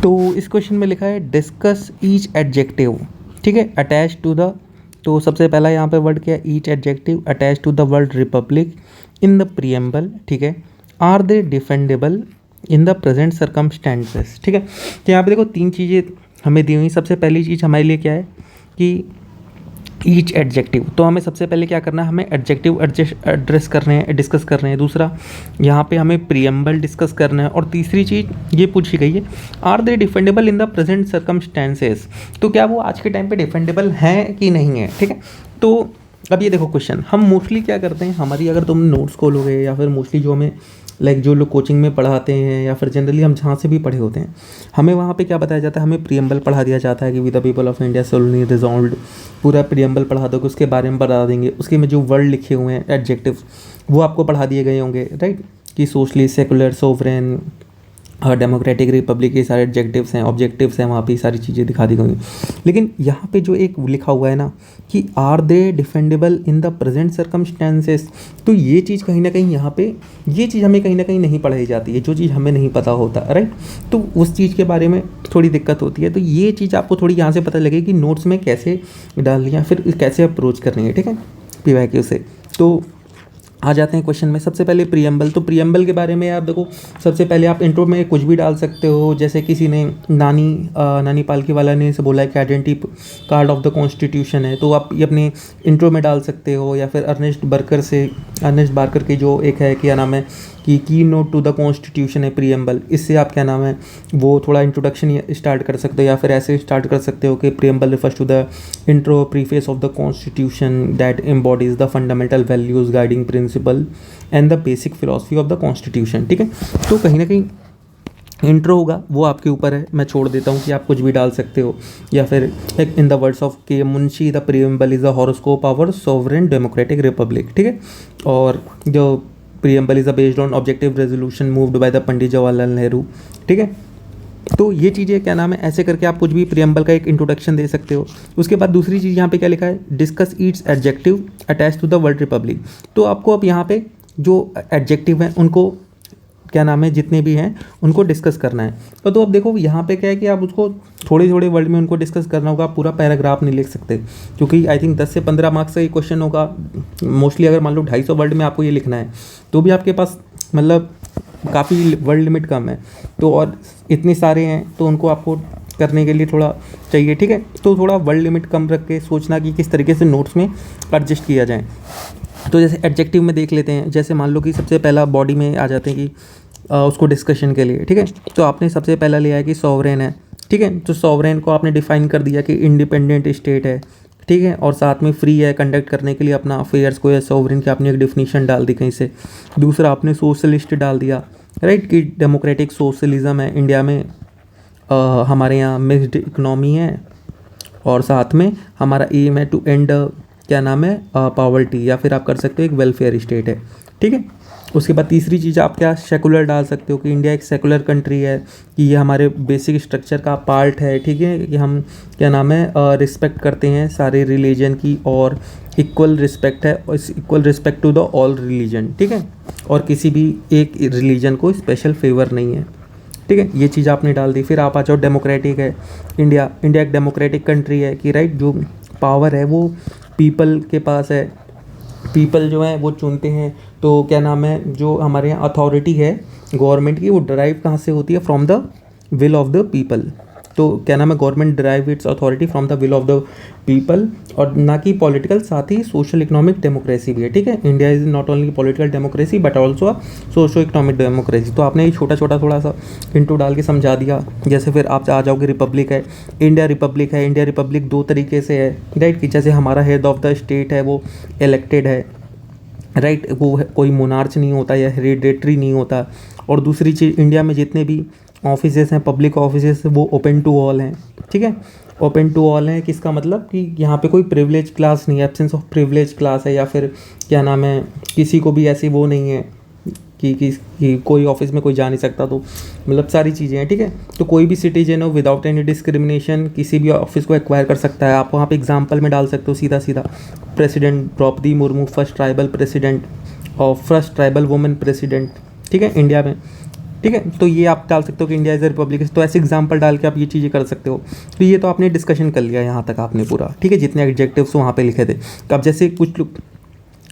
[SPEAKER 1] तो इस क्वेश्चन में लिखा है डिस्कस ईच एडजेक्टिव, ठीक है, अटैच टू द, तो सबसे पहला यहाँ पे वर्ड क्या है each adjective attach to the word republic in the preamble, ठीक है, are they defendable in the present circumstances, ठीक है। तो यहाँ पे देखो 3 चीज़ें हमें दी हुई। सबसे पहली चीज़ हमारे लिए क्या है कि ईच एडजेक्टिव, तो हमें सबसे पहले क्या करना है, हमें एडजेक्टिव एड्रेस करने हैं, डिस्कस कर रहे हैं। दूसरा यहाँ पे हमें प्रियम्बल डिस्कस करना है और तीसरी चीज़ ये पूछी गई है are they defendable in the present circumstances, तो क्या वो आज के टाइम पे डिफेंडेबल हैं कि नहीं है, ठीक है। तो अब ये देखो क्वेश्चन हम मोस्टली क्या करते हैं, हमारी अगर तुम नोट्स खोलोगे या फिर मोस्टली जो हमें लाइक जो लोग कोचिंग में पढ़ाते हैं या फिर जनरली हम जहाँ से भी पढ़े होते हैं, हमें वहाँ पे क्या बताया जाता है, हमें प्रियम्बल पढ़ा दिया जाता है कि with the people of India solemnly resolved, पूरा प्रियम्बल पढ़ा दोगे, उसके बारे में बता देंगे, उसके में जो वर्ड लिखे हुए हैं एडजेक्टिव वो आपको पढ़ा दिए गए होंगे, राइट, कि socially secular sovereign democratic Republic के सारे एडजेक्टिव्स हैं, ऑब्जेक्टिव्स हैं, वहाँ पे सारी चीज़ें दिखा दी गई। लेकिन यहाँ पे जो एक लिखा हुआ है ना कि are they defendable in the present circumstances, तो ये चीज़ कहीं ना कहीं यहाँ पे ये चीज़ हमें कहीं ना कहीं नहीं पढ़ाई जाती है, जो चीज़ हमें नहीं पता होता, राइट। तो उस चीज़ के बारे में थोड़ी दिक्कत होती है। तो ये चीज़ आपको थोड़ी यहाँ से पता लगेगी कि नोट्स में कैसे डालनी है, फिर कैसे अप्रोच करनी है, ठीक है, PYQ से। तो आ जाते हैं क्वेश्चन में। सबसे पहले प्रियम्बल। तो प्रियम्बल के बारे में आप देखो, सबसे पहले आप इंट्रो में कुछ भी डाल सकते हो, जैसे किसी ने नानी पालकीवाला ने इसे बोला है कि identity card of the constitution है, तो आप ये अपने इंट्रो में डाल सकते हो। या फिर अर्नेस्ट बार्कर की जो एक है, क्या नाम है कि की नोट टू द कॉन्स्टिट्यूशन है प्रियम्बल, इससे आप क्या नाम है वो थोड़ा इंट्रोडक्शन स्टार्ट कर सकते हो। या फिर ऐसे स्टार्ट कर सकते हो कि preamble refers to the intro preface of the constitution that embodies the fundamental values guiding principle and the basic philosophy of the constitution. ठीक है, तो कहीं ना कहीं इंट्रो होगा वो आपके ऊपर है, मैं छोड़ देता हूँ कि आप कुछ भी डाल सकते हो। या फिर in the words of K Munshi, the preamble is the horoscope our sovereign democratic republic. ठीक है, और जो preamble is based on objective resolution moved by the Pandit Jawaharlal Nehru. ठीक है, तो ये चीज़ें क्या नाम है, ऐसे करके आप कुछ भी प्रियम्बल का एक इंट्रोडक्शन दे सकते हो। उसके बाद दूसरी चीज़ यहाँ पे क्या लिखा है, discuss its adjective attach to the world republic. तो आपको अब यहाँ पे जो एडजेक्टिव हैं उनको क्या नाम है, जितने भी हैं उनको डिस्कस करना है। तो अब देखो यहाँ पे क्या है कि आप उसको थोड़े थोड़े वर्ड में उनको डिस्कस करना होगा, पूरा पैराग्राफ नहीं लिख सकते, क्योंकि आई थिंक 10 से 15 मार्क्स का ये क्वेश्चन होगा मोस्टली। अगर मान लो 250 वर्ड में आपको ये लिखना है तो भी आपके पास मतलब काफ़ी वर्ड लिमिट कम है, तो और इतने सारे हैं तो उनको आपको करने के लिए थोड़ा चाहिए। ठीक है, तो थोड़ा वर्ड लिमिट कम रख के सोचना कि किस तरीके से नोट्स में एडजस्ट किया जाए। तो जैसे एडजेक्टिव में देख लेते हैं, जैसे मान लो कि सबसे पहला बॉडी में आ जाते हैं कि उसको डिस्कशन के लिए। ठीक है, तो आपने सबसे पहला लिया है कि सॉवरेन है। ठीक है, तो सॉवरेन को आपने डिफाइन कर दिया कि इंडिपेंडेंट स्टेट है। ठीक है, और साथ में फ्री है कंडक्ट करने के लिए अपना अफेयर्स को, या सॉवरेन की आपने एक डिफिनीशन डाल दी कहीं से। दूसरा आपने सोशलिस्ट डाल दिया, राइट, कि डेमोक्रेटिक सोशलिज्म है इंडिया में, हमारे यहाँ मिक्स्ड इकनॉमी है, और साथ में हमारा एम है टू एंड क्या नाम है पॉवर्टी, या फिर आप कर सकते हो एक वेलफेयर स्टेट है। ठीक है, उसके बाद तीसरी चीज़ आप क्या सेकुलर डाल सकते हो कि इंडिया एक सेकुलर कंट्री है, कि ये हमारे बेसिक स्ट्रक्चर का पार्ट है। ठीक है, कि हम क्या नाम है रिस्पेक्ट करते हैं सारे रिलीजन की, और इक्वल रिस्पेक्ट है, equal respect to the all religion. ठीक है, और किसी भी एक रिलीजन को स्पेशल फेवर नहीं है। ठीक है, ये चीज़ आपने डाल दी। फिर आप आ जाओ डेमोक्रेटिक है इंडिया एक डेमोक्रेटिक कंट्री है, कि राइट जो पावर है वो पीपल के पास है, पीपल जो है वो चुनते हैं। तो क्या नाम है, जो हमारे यहाँ अथॉरिटी है गवर्नमेंट की, वो ड्राइव कहाँ से होती है, from the will of the people. तो क्या नाम है, government drive it's authority from the will of the people, और ना कि पॉलिटिकल, साथ ही सोशल इकोनॉमिक डेमोक्रेसी भी है। ठीक है, India is not only political democracy but also a socio economic democracy. तो आपने ये छोटा छोटा थोड़ा सा इंटू डाल के समझा दिया। जैसे फिर आप आ जाओगे रिपब्लिक है, इंडिया रिपब्लिक दो तरीके से है, राइट, कि जैसे हमारा हेड ऑफ द स्टेट है वो इलेक्टेड है, राइट, वो कोई मोनार्च नहीं होता या हेरिडेटरी नहीं होता। और दूसरी चीज़, इंडिया में जितने भी ऑफिसेस हैं, पब्लिक ऑफिसेस, वो ओपन टू ऑल हैं। ठीक है, ओपन टू ऑल हैं, किसका मतलब कि यहाँ पे कोई प्रिविलेज क्लास नहीं है, एब्सेंस ऑफ प्रिविलेज क्लास है, या फिर क्या नाम है किसी को भी ऐसी वो नहीं है कि कोई ऑफिस में कोई जा नहीं सकता। तो मतलब सारी चीज़ें हैं। ठीक है, तो कोई भी सिटीजन हो विदाउट एनी डिस्क्रिमिनेशन किसी भी ऑफिस को एक्वायर कर सकता है। आप वहाँ पे एग्जांपल में डाल सकते हो सीधा सीधा, president Draupadi Murmu, first tribal president और फर्स्ट ट्राइबल वुमेन प्रेसिडेंट। ठीक है, इंडिया में। ठीक है, तो ये आप डाल सकते हो कि इंडिया इज़ अ रिपब्लिक। तो ऐसे एग्जांपल डाल के आप ये चीज़ें कर सकते हो। तो ये तो आपने डिस्कशन कर लिया यहाँ तक आपने पूरा। ठीक है, जितने एडजेक्टिव्स वहाँ पे लिखे थे। तो अब जैसे कुछ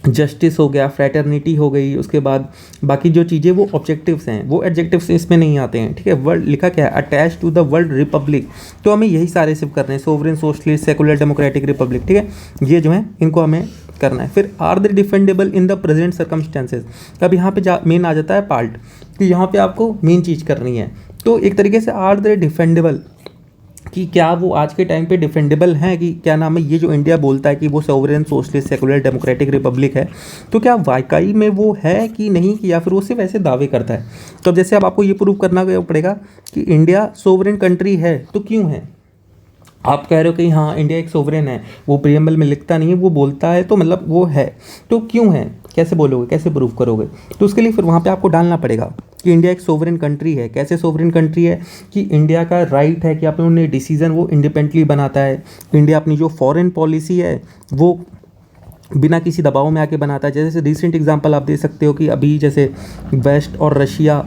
[SPEAKER 1] जस्टिस हो गया, फ्रेटर्निटी हो गई, उसके बाद बाकी जो चीज़ें वो ऑब्जेक्टिव्स हैं, वो एडजेक्टिव्स इसमें नहीं आते हैं। ठीक है, वर्ल्ड लिखा क्या है, attach to the world republic. तो हमें यही सारे सिर्फ करने हैं, sovereign, socialist, secular, democratic, republic. ठीक है, ये जो है इनको हमें करना है। फिर are they defendable in the present circumstances. अब यहाँ पे मेन आ जाता है पार्ट कि यहाँ पे आपको मेन चीज़ करनी है। तो एक तरीके से आर दे डिफेंडेबल, कि क्या वो आज के टाइम पे डिफेंडेबल हैं, कि क्या नाम है ये जो इंडिया बोलता है कि वो sovereign, socialist, secular, democratic Republic है, तो क्या वाकई में वो है कि नहीं, कि या फिर वो सिर्फ ऐसे दावे करता है। तो अब जैसे अब आपको ये प्रूव करना पड़ेगा कि इंडिया सोवरेन कंट्री है, तो क्यों है। आप कह रहे हो कि हाँ इंडिया एक सोवरेन है, वो प्रियम्बल में लिखता नहीं है, वो बोलता है, तो मतलब वो है, तो क्यों है, कैसे बोलोगे, कैसे प्रूव करोगे। तो उसके लिए फिर वहाँ पे आपको डालना पड़ेगा कि इंडिया एक सोवरेन कंट्री है। कैसे सोवरेन कंट्री है, कि इंडिया का राइट है कि अपने डिसीजन वो इंडिपेंडेंटली बनाता है। इंडिया अपनी जो फॉरेन पॉलिसी है वो बिना किसी दबाव में आके बनाता है। जैसे रिसेंट एग्जांपल आप दे सकते हो कि अभी जैसे वेस्ट और रशिया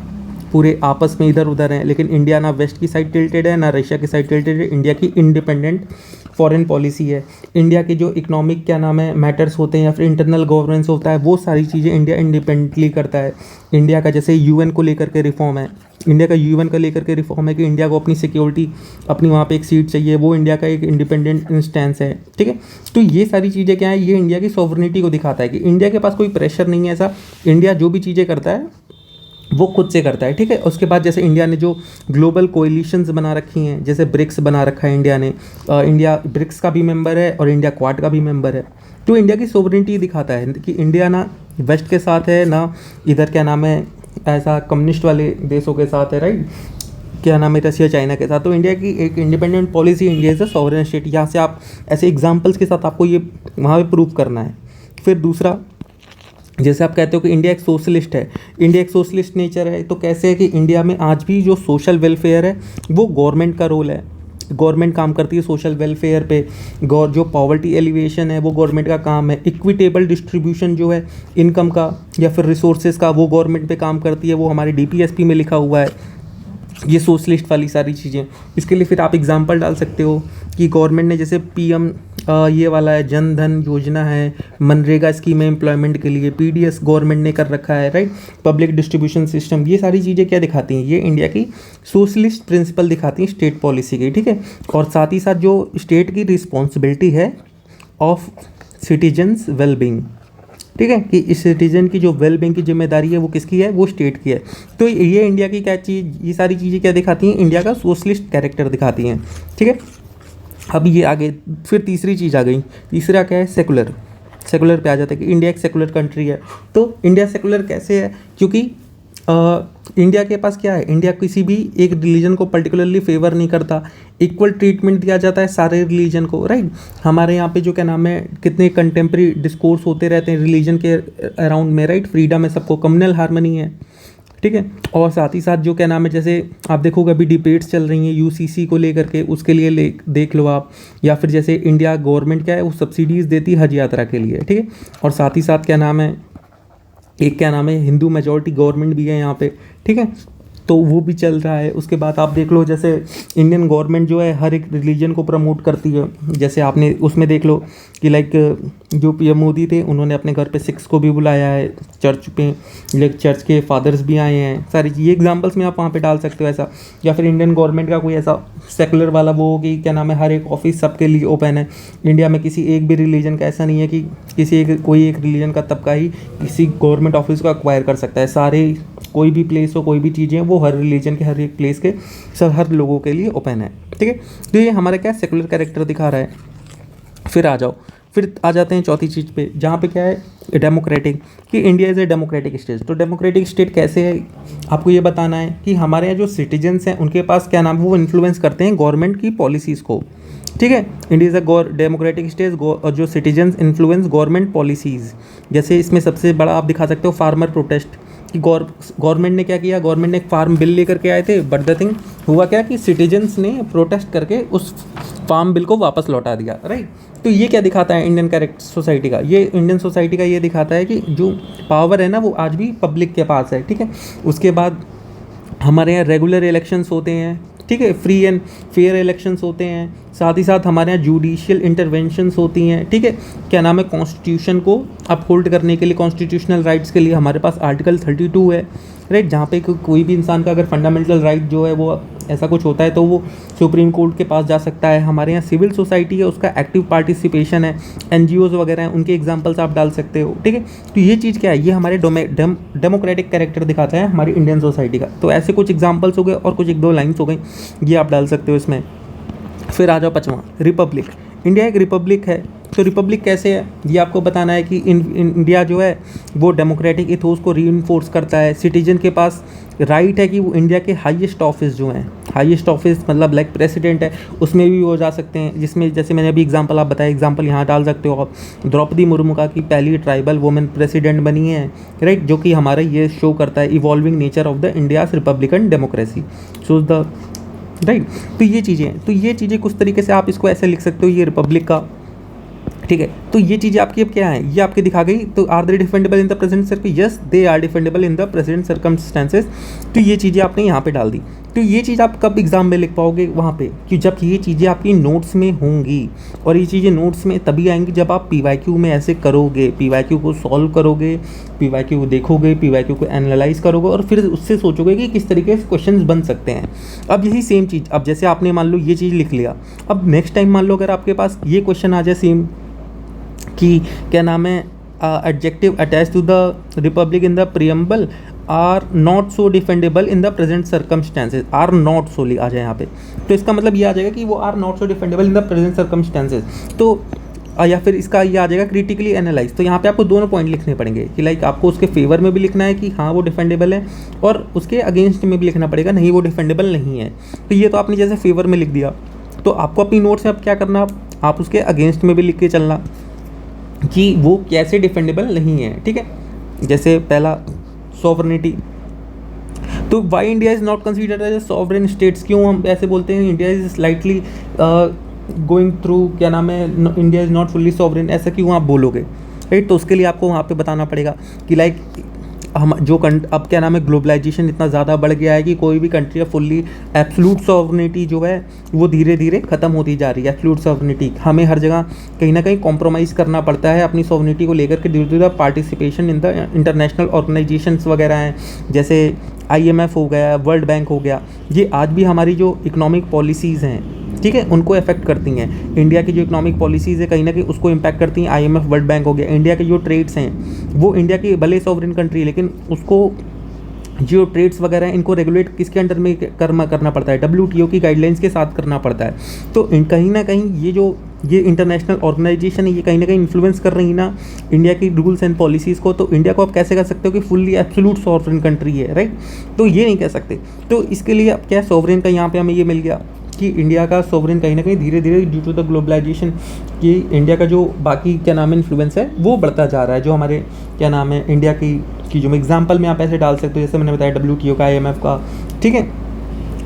[SPEAKER 1] पूरे आपस में इधर उधर हैं, लेकिन इंडिया ना वेस्ट की साइड टिल्टेड है ना रशिया की साइड टिल्टेड है। इंडिया की इंडिपेंडेंट फॉरेन पॉलिसी है, इंडिया के जो इकोनॉमिक क्या नाम है मैटर्स होते हैं या फिर इंटरनल गवर्नेंस होता है, वो सारी चीज़ें इंडिया इंडिपेंडेंटली करता है। इंडिया का जैसे यूएन को लेकर के रिफॉर्म है, इंडिया का यूएन का लेकर के रिफॉर्म है कि इंडिया को अपनी सिक्योरिटी, अपनी वहाँ पे एक सीट चाहिए, वो इंडिया का एक इंडिपेंडेंट इंस्टेंस है, ठीक है। तो ये सारी चीज़ें क्या है, ये इंडिया की सॉवरेनिटी को दिखाता है कि इंडिया के पास कोई प्रेशर नहीं है ऐसा, इंडिया जो भी चीज़ें करता है वो खुद से करता है, ठीक है। उसके बाद जैसे इंडिया ने जो ग्लोबल कोएलिशंस बना रखी हैं, जैसे ब्रिक्स बना रखा है इंडिया ने, इंडिया ब्रिक्स का भी मेंबर है और इंडिया क्वाड का भी मेंबर है। तो इंडिया की सोवरेनिटी दिखाता है कि इंडिया ना वेस्ट के साथ है ना इधर क्या नाम है ऐसा कम्युनिस्ट वाले देशों के साथ है, राइट, क्या नाम है रशिया चाइना के साथ। तो इंडिया की एक independent policy, India is a sovereign state. यहाँ से आप ऐसे एग्जाम्पल्स के साथ आपको ये वहाँ पे प्रूव करना है। फिर दूसरा, जैसे आप कहते हो कि इंडिया एक सोशलिस्ट है, इंडिया एक सोशलिस्ट नेचर है, तो कैसे है कि इंडिया में आज भी जो सोशल वेलफेयर है वो गवर्नमेंट का रोल है, गवर्नमेंट काम करती है सोशल वेलफेयर पे। जो पॉवर्टी एलिवेशन है वो गवर्नमेंट का काम है। इक्विटेबल डिस्ट्रीब्यूशन जो है इनकम का या फिर रिसोर्सेज का, वो गवर्नमेंट पे काम करती है, वो हमारे डीपीएसपी में लिखा हुआ है। ये सोशलिस्ट वाली सारी चीज़ें, इसके लिए फिर आप एग्जांपल डाल सकते हो कि गवर्नमेंट ने जैसे पीएम ये वाला है, जन धन योजना है, मनरेगा स्कीम है एम्प्लॉयमेंट के लिए, पीडीएस गवर्नमेंट ने कर रखा है, राइट, पब्लिक डिस्ट्रीब्यूशन सिस्टम। ये सारी चीज़ें क्या दिखाती हैं, ये इंडिया की सोशलिस्ट प्रिंसिपल दिखाती हैं स्टेट पॉलिसी की, ठीक है। और साथ ही साथ जो स्टेट की रिस्पॉन्सिबिलिटी है ऑफ सिटीजन्स वेलबींग, ठीक है, कि इस सिटीजन की जो वेलबींग की जिम्मेदारी है वो किसकी है, वो स्टेट की है। तो ये इंडिया की क्या चीज़, ये सारी चीज़ें क्या दिखाती हैं, इंडिया का सोशलिस्ट कैरेक्टर दिखाती हैं, ठीक है। अब ये आगे फिर तीसरी चीज़ आ गई, तीसरा क्या है, सेकुलर। सेकुलर पे आ जाता है कि इंडिया एक सेकुलर कंट्री है। तो इंडिया सेकुलर कैसे है, क्योंकि इंडिया के पास क्या है, इंडिया किसी भी एक रिलीजन को पर्टिकुलरली फेवर नहीं करता, इक्वल ट्रीटमेंट दिया जाता है सारे रिलीजन को, राइट। हमारे यहाँ पे जो क्या नाम है कितने कंटेम्प्रेरी डिस्कोर्स होते रहते हैं रिलीजन के अराउंड में, राइट, फ्रीडम है सबको, कम्युनल हार्मनी है, ठीक है। और साथ ही साथ जो क्या नाम है, जैसे आप देखोगे अभी डिबेट्स चल रही हैं यूसीसी को लेकर के, उसके लिए देख लो आप, या फिर जैसे इंडिया गवर्नमेंट क्या है वो सब्सिडीज़ देती है हज यात्रा के लिए, ठीक है। और साथ ही साथ क्या नाम है, एक क्या नाम है हिंदू मेजॉरिटी गवर्नमेंट भी है यहाँ पे, ठीक है, तो वो भी चल रहा है। उसके बाद आप देख लो जैसे इंडियन गवर्नमेंट जो है हर एक रिलीजन को प्रमोट करती है। जैसे आपने उसमें देख लो कि लाइक जो पीएम मोदी थे उन्होंने अपने घर पे सिख्स को भी बुलाया है, चर्च पे लाइक चर्च के फादर्स भी आए हैं, सारी ये एग्जांपल्स में आप वहाँ पे डाल सकते हो ऐसा। या फिर इंडियन गवर्नमेंट का कोई ऐसा सेकुलर वाला वो हो कि क्या नाम है हर एक ऑफिस सबके लिए ओपन है। इंडिया में किसी एक भी रिलीजन का ऐसा नहीं है कि कोई एक रिलीजन का तबका ही किसी गवर्नमेंट ऑफिस को अक्वायर कर सकता है। सारे कोई भी प्लेस हो, कोई भी चीज़ें वो हर रिलीजन के हर एक प्लेस के सब हर लोगों के लिए ओपन है, ठीक है। तो ये हमारा क्या सेकुलर कैरेक्टर दिखा रहा है। फिर आ जाते हैं चौथी चीज़ पे, जहाँ पे क्या है डेमोक्रेटिक, कि India is a democratic state. तो डेमोक्रेटिक स्टेट कैसे है, आपको ये बताना है कि हमारे यहाँ जो सिटीजन्स हैं उनके पास क्या नाम है वो इन्फ्लुएंस करते हैं गवर्नमेंट की पॉलिसीज़ को, ठीक है। India is a democratic state और जो सिटीजन्स इन्फ्लुएंस गवर्नमेंट पॉलिसीज़। जैसे इसमें सबसे बड़ा आप दिखा सकते हो फार्मर प्रोटेस्ट, कि गवर्नमेंट ने क्या किया, गवर्नमेंट ने एक फार्म बिल लेकर के आए थे, बट द थिंग हुआ क्या कि सिटीजन्स ने प्रोटेस्ट करके उस फार्म बिल को वापस लौटा दिया, राइट। तो ये क्या दिखाता है इंडियन कैरेक्टर सोसाइटी का, ये इंडियन सोसाइटी का ये दिखाता है कि जो पावर है ना वो आज भी पब्लिक के पास है, ठीक है। उसके बाद हमारे यहाँ रेगुलर इलेक्शंस होते हैं, ठीक है, फ्री एंड फेयर इलेक्शंस होते हैं। साथ ही साथ हमारे यहाँ जुडिशियल इंटरवेंशंस होती हैं, ठीक है। क्या नाम है कॉन्स्टिट्यूशन को अपहोल्ड करने के लिए, कॉन्स्टिट्यूशनल राइट्स के लिए हमारे पास आर्टिकल 32 है, राइट, जहाँ पे कोई भी इंसान का अगर फंडामेंटल राइट जो है वो ऐसा कुछ होता है तो वो सुप्रीम कोर्ट के पास जा सकता है। हमारे यहाँ सिविल सोसाइटी है, उसका एक्टिव पार्टिसिपेशन है, एनजीओज वगैरह हैं, उनके एग्जांपल्स आप डाल सकते हो, ठीक है। तो ये चीज़ क्या है, ये हमारे डेमोक्रेटिक कैरेक्टर दिखाता है हमारी इंडियन सोसाइटी का। तो ऐसे कुछ एग्जाम्पल्स हो गए और कुछ एक दो लाइन्स हो गई, ये आप डाल सकते हो इसमें। फिर आ जाओ पाँचवां, रिपब्लिक। इंडिया एक रिपब्लिक है, तो रिपब्लिक कैसे है ये आपको बताना है कि इंडिया जो है वो डेमोक्रेटिक इथोस को रीइंफोर्स करता है। सिटीजन के पास राइट है कि वो इंडिया के हाईएस्ट ऑफिस जो हैं, हाईएस्ट ऑफिस मतलब लाइक प्रेसिडेंट है, उसमें भी वो जा सकते हैं, जिसमें जैसे मैंने अभी एग्जांपल आप बताया, एग्जांपल यहाँ डाल सकते हो आप, द्रौपदी मुर्मू का की पहली ट्राइबल वुमेन प्रेसिडेंट बनी है, राइट, जो कि हमारा ये शो करता है evolving nature of the India's Republican democracy, so the right. तो ये चीज़ें कुछ तरीके से आप इसको ऐसे लिख सकते हो, ये रिपब्लिक का, ठीक है। तो ये चीज़ें आपकी अब क्या है, ये आपके दिखा गई। तो are they defendable in the present circle, yes they are defendable in the present circumstances. तो ये चीज़ें आपने यहाँ पे डाल दी। तो ये चीज़ आप कब एग्ज़ाम में लिख पाओगे वहाँ पे, कि जब ये चीज़ें आपकी नोट्स में होंगी। और ये चीज़ें नोट्स में तभी आएंगी जब आप पीवाईक्यू में ऐसे करोगे, पीवाईक्यू को सॉल्व करोगे, पीवाईक्यू को देखोगे, पीवाईक्यू को एनालाइज करोगे और फिर उससे सोचोगे कि किस तरीके से क्वेश्चन बन सकते हैं। अब यही सेम चीज़, अब जैसे आपने मान लो ये चीज़ लिख लिया, अब नेक्स्ट टाइम मान लो अगर आपके पास ये क्वेश्चन आ जाए सेम कि क्या नाम है, adjective attach to the republic in the preamble are not so defendable in the present circumstances, are not solely आ जाए यहाँ पे, तो इसका मतलब ये आ जाएगा कि वो are not so defendable in the present circumstances. तो या फिर इसका ये आ जाएगा क्रिटिकली एनालाइज। तो यहाँ पे आपको दोनों पॉइंट लिखने पड़ेंगे कि लाइक आपको उसके फेवर में भी लिखना है कि हाँ वो डिफेंडेबल है, और उसके अगेंस्ट में भी लिखना पड़ेगा नहीं वो डिफेंडेबल नहीं है। तो ये तो आपने जैसे फेवर में लिख दिया, तो आपको अपनी नोट्स में अब क्या करना, आप उसके अगेंस्ट में भी लिख के चलना कि वो कैसे डिफेंडेबल नहीं है। ठीक है, जैसे पहला सॉवरेनिटी, तो why India is not considered as a sovereign states, क्यों हम ऐसे बोलते हैं India is slightly going through, क्या नाम है, India is not fully sovereign, ऐसा क्यों आप बोलोगे, राइट। तो उसके लिए आपको वहाँ पे बताना पड़ेगा कि लाइक हम जो अब क्या नाम है, ग्लोबलाइजेशन इतना ज़्यादा बढ़ गया है कि कोई भी कंट्री फुल्ली एब्सोल्यूट सॉवरेनिटी जो है वो धीरे धीरे ख़त्म होती जा रही है। एब्सोल्यूट सॉवरेनिटी हमें हर जगह कहीं ना कहीं कॉम्प्रोमाइज़ करना पड़ता है अपनी सॉवरेनिटी को लेकर के due to the participation in the international organisations वगैरह हैं, जैसे IMF हो गया, वर्ल्ड बैंक हो गया। ये आज भी हमारी जो इकोनॉमिक पॉलिसीज़ हैं, ठीक है, उनको अफेक्ट करती हैं। इंडिया की जो इकोनॉमिक पॉलिसीज़ है कहीं ना कहीं उसको इम्पैक्ट करती हैं। IMF वर्ल्ड बैंक हो गया। इंडिया के जो ट्रेड्स हैं वो इंडिया की भले सॉवरेन कंट्री, लेकिन उसको जो ट्रेड्स वगैरह हैं इनको रेगुलेट किसके अंडर में करना पड़ता है, WTO की गाइडलाइंस के साथ करना पड़ता है। तो कहीं ना कहीं ये इंटरनेशनल ऑर्गेनाइजेशन है, ये कहीं ना कहीं इन्फ्लुएंस कर रही है ना इंडिया की रूल्स एंड पॉलिसीज़ को। तो इंडिया को आप कैसे कह सकते हो कि फुल्ली एब्सोल्यूट सॉवरेन कंट्री है, राइट। तो ये नहीं कह सकते। तो इसके लिए अब क्या सॉवरेन का यहाँ पे हमें ये मिल गया कि इंडिया का सॉवरेन कहीं ना कहीं धीरे धीरे ड्यू टू द ग्लोबलाइजेशन कि इंडिया का जो बाकी क्या नाम है इन्फ्लुएंस है वो बढ़ता जा रहा है। जो हमारे क्या नाम है इंडिया की जो एग्जांपल में आप ऐसे डाल सकते हो, जैसे मैंने बताया WTO का, IMF का, ठीक है,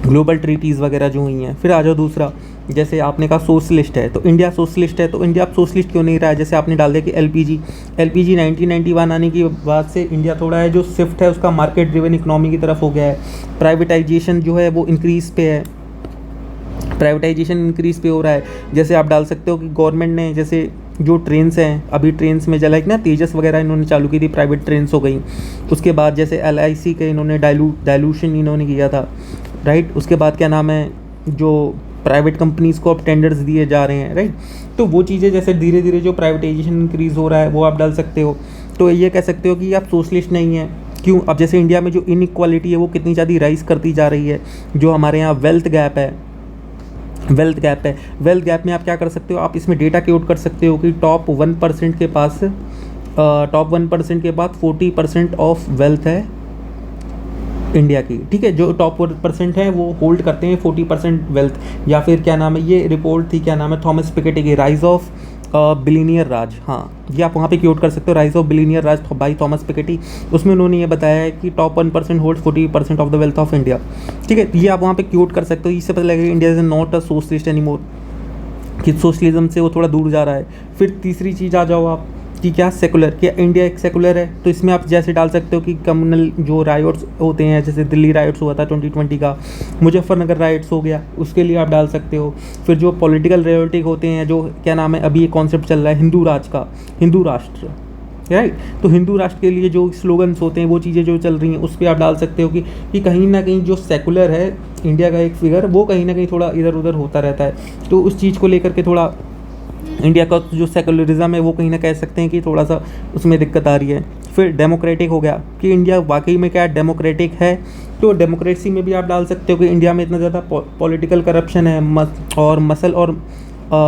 [SPEAKER 1] ग्लोबल ट्रीटीज़ वगैरह जो हुई हैं। फिर आ जाओ दूसरा, जैसे आपने कहा सोशलिस्ट है, तो इंडिया सोशलिस्ट है, तो इंडिया अब सोशलिस्ट क्यों नहीं रहा है। जैसे आपने डाल दिया कि LPG 1991 आने की बाद से इंडिया थोड़ा है जो शिफ्ट है उसका मार्केट ड्रिवन इकोनॉमी की तरफ हो गया है। प्राइवेटाइजेशन जो है वो इंक्रीज़ पे है, प्राइवेटाइजेशन इंक्रीज़ पे हो रहा है। जैसे आप डाल सकते हो कि गवर्नमेंट ने जैसे जो ट्रेन्स हैं, अभी ट्रेन्स में जला ना तेजस वगैरह इन्होंने चालू की थी, प्राइवेट ट्रेन्स हो गई। उसके बाद जैसे LIC के इन्होंने डाइल्यूशन इन्होंने किया था, राइट। उसके बाद क्या नाम है जो प्राइवेट कंपनीज़ को अब टेंडर्स दिए जा रहे हैं, राइट। तो वो चीज़ें जैसे धीरे धीरे जो प्राइवेटाइजेशन इंक्रीज़ हो रहा है वो आप डाल सकते हो। तो ये कह सकते हो कि आप सोशलिस्ट नहीं हैं। क्यों, अब जैसे इंडिया में जो इनइक्वालिटी है वो कितनी ज़्यादा राइज़ करती जा रही है। जो हमारे यहाँ वेल्थ गैप है, वेल्थ गैप में आप क्या कर सकते हो, आप इसमें डेटा क्रिएट कर सकते हो कि टॉप 1% के पास टॉप 1% के बाद 40% ऑफ वेल्थ है इंडिया की, ठीक है। जो टॉप 1% है वो होल्ड करते हैं 40% वेल्थ। या फिर क्या नाम है, ये रिपोर्ट थी क्या नाम है थॉमस पिकेटी की, राइज ऑफ बिलीनियर राज, हाँ ये आप वहाँ पे क्यूट कर सकते हो, rise of billionaire Raj by Thomas Piketty. उसमें उन्होंने ये बताया है कि top 1% hold 40% of the wealth of India, ठीक है। ये आप वहाँ पे क्यूट कर सकते हो। इससे पता लगेगा India is not a socialist any more, कि सोशलिज्म से वो थोड़ा दूर जा रहा है। फिर तीसरी चीज़ आ जाओ आप कि क्या सेकुलर, क्या इंडिया एक सेकुलर है। तो इसमें आप जैसे डाल सकते हो कि कम्युनल जो राइट्स होते हैं, जैसे दिल्ली राइट्स हुआ था 2020 का, मुजफ्फरनगर राइट्स हो गया, उसके लिए आप डाल सकते हो। फिर जो पॉलिटिकल रियलिटिक होते हैं, जो क्या नाम है अभी एक कॉन्सेप्ट चल रहा है हिंदू राज का, हिंदू राष्ट्र, राइट। तो हिंदू राष्ट्र के लिए जो स्लोगन्स होते हैं वो चीज़ें जो चल रही हैं उस पर आप डाल सकते हो कि कहीं ना कहीं जो सेकुलर है इंडिया का एक फिगर वो कहीं ना कहीं थोड़ा इधर उधर होता रहता है। तो उस चीज़ को लेकर के थोड़ा इंडिया का जो सेकुलरिज्म है वो कहीं ना कह सकते हैं कि थोड़ा सा उसमें दिक्कत आ रही है। फिर डेमोक्रेटिक हो गया कि इंडिया वाकई में क्या डेमोक्रेटिक है। तो डेमोक्रेसी में भी आप डाल सकते हो कि इंडिया में इतना ज़्यादा पॉलिटिकल करप्शन है और मसल और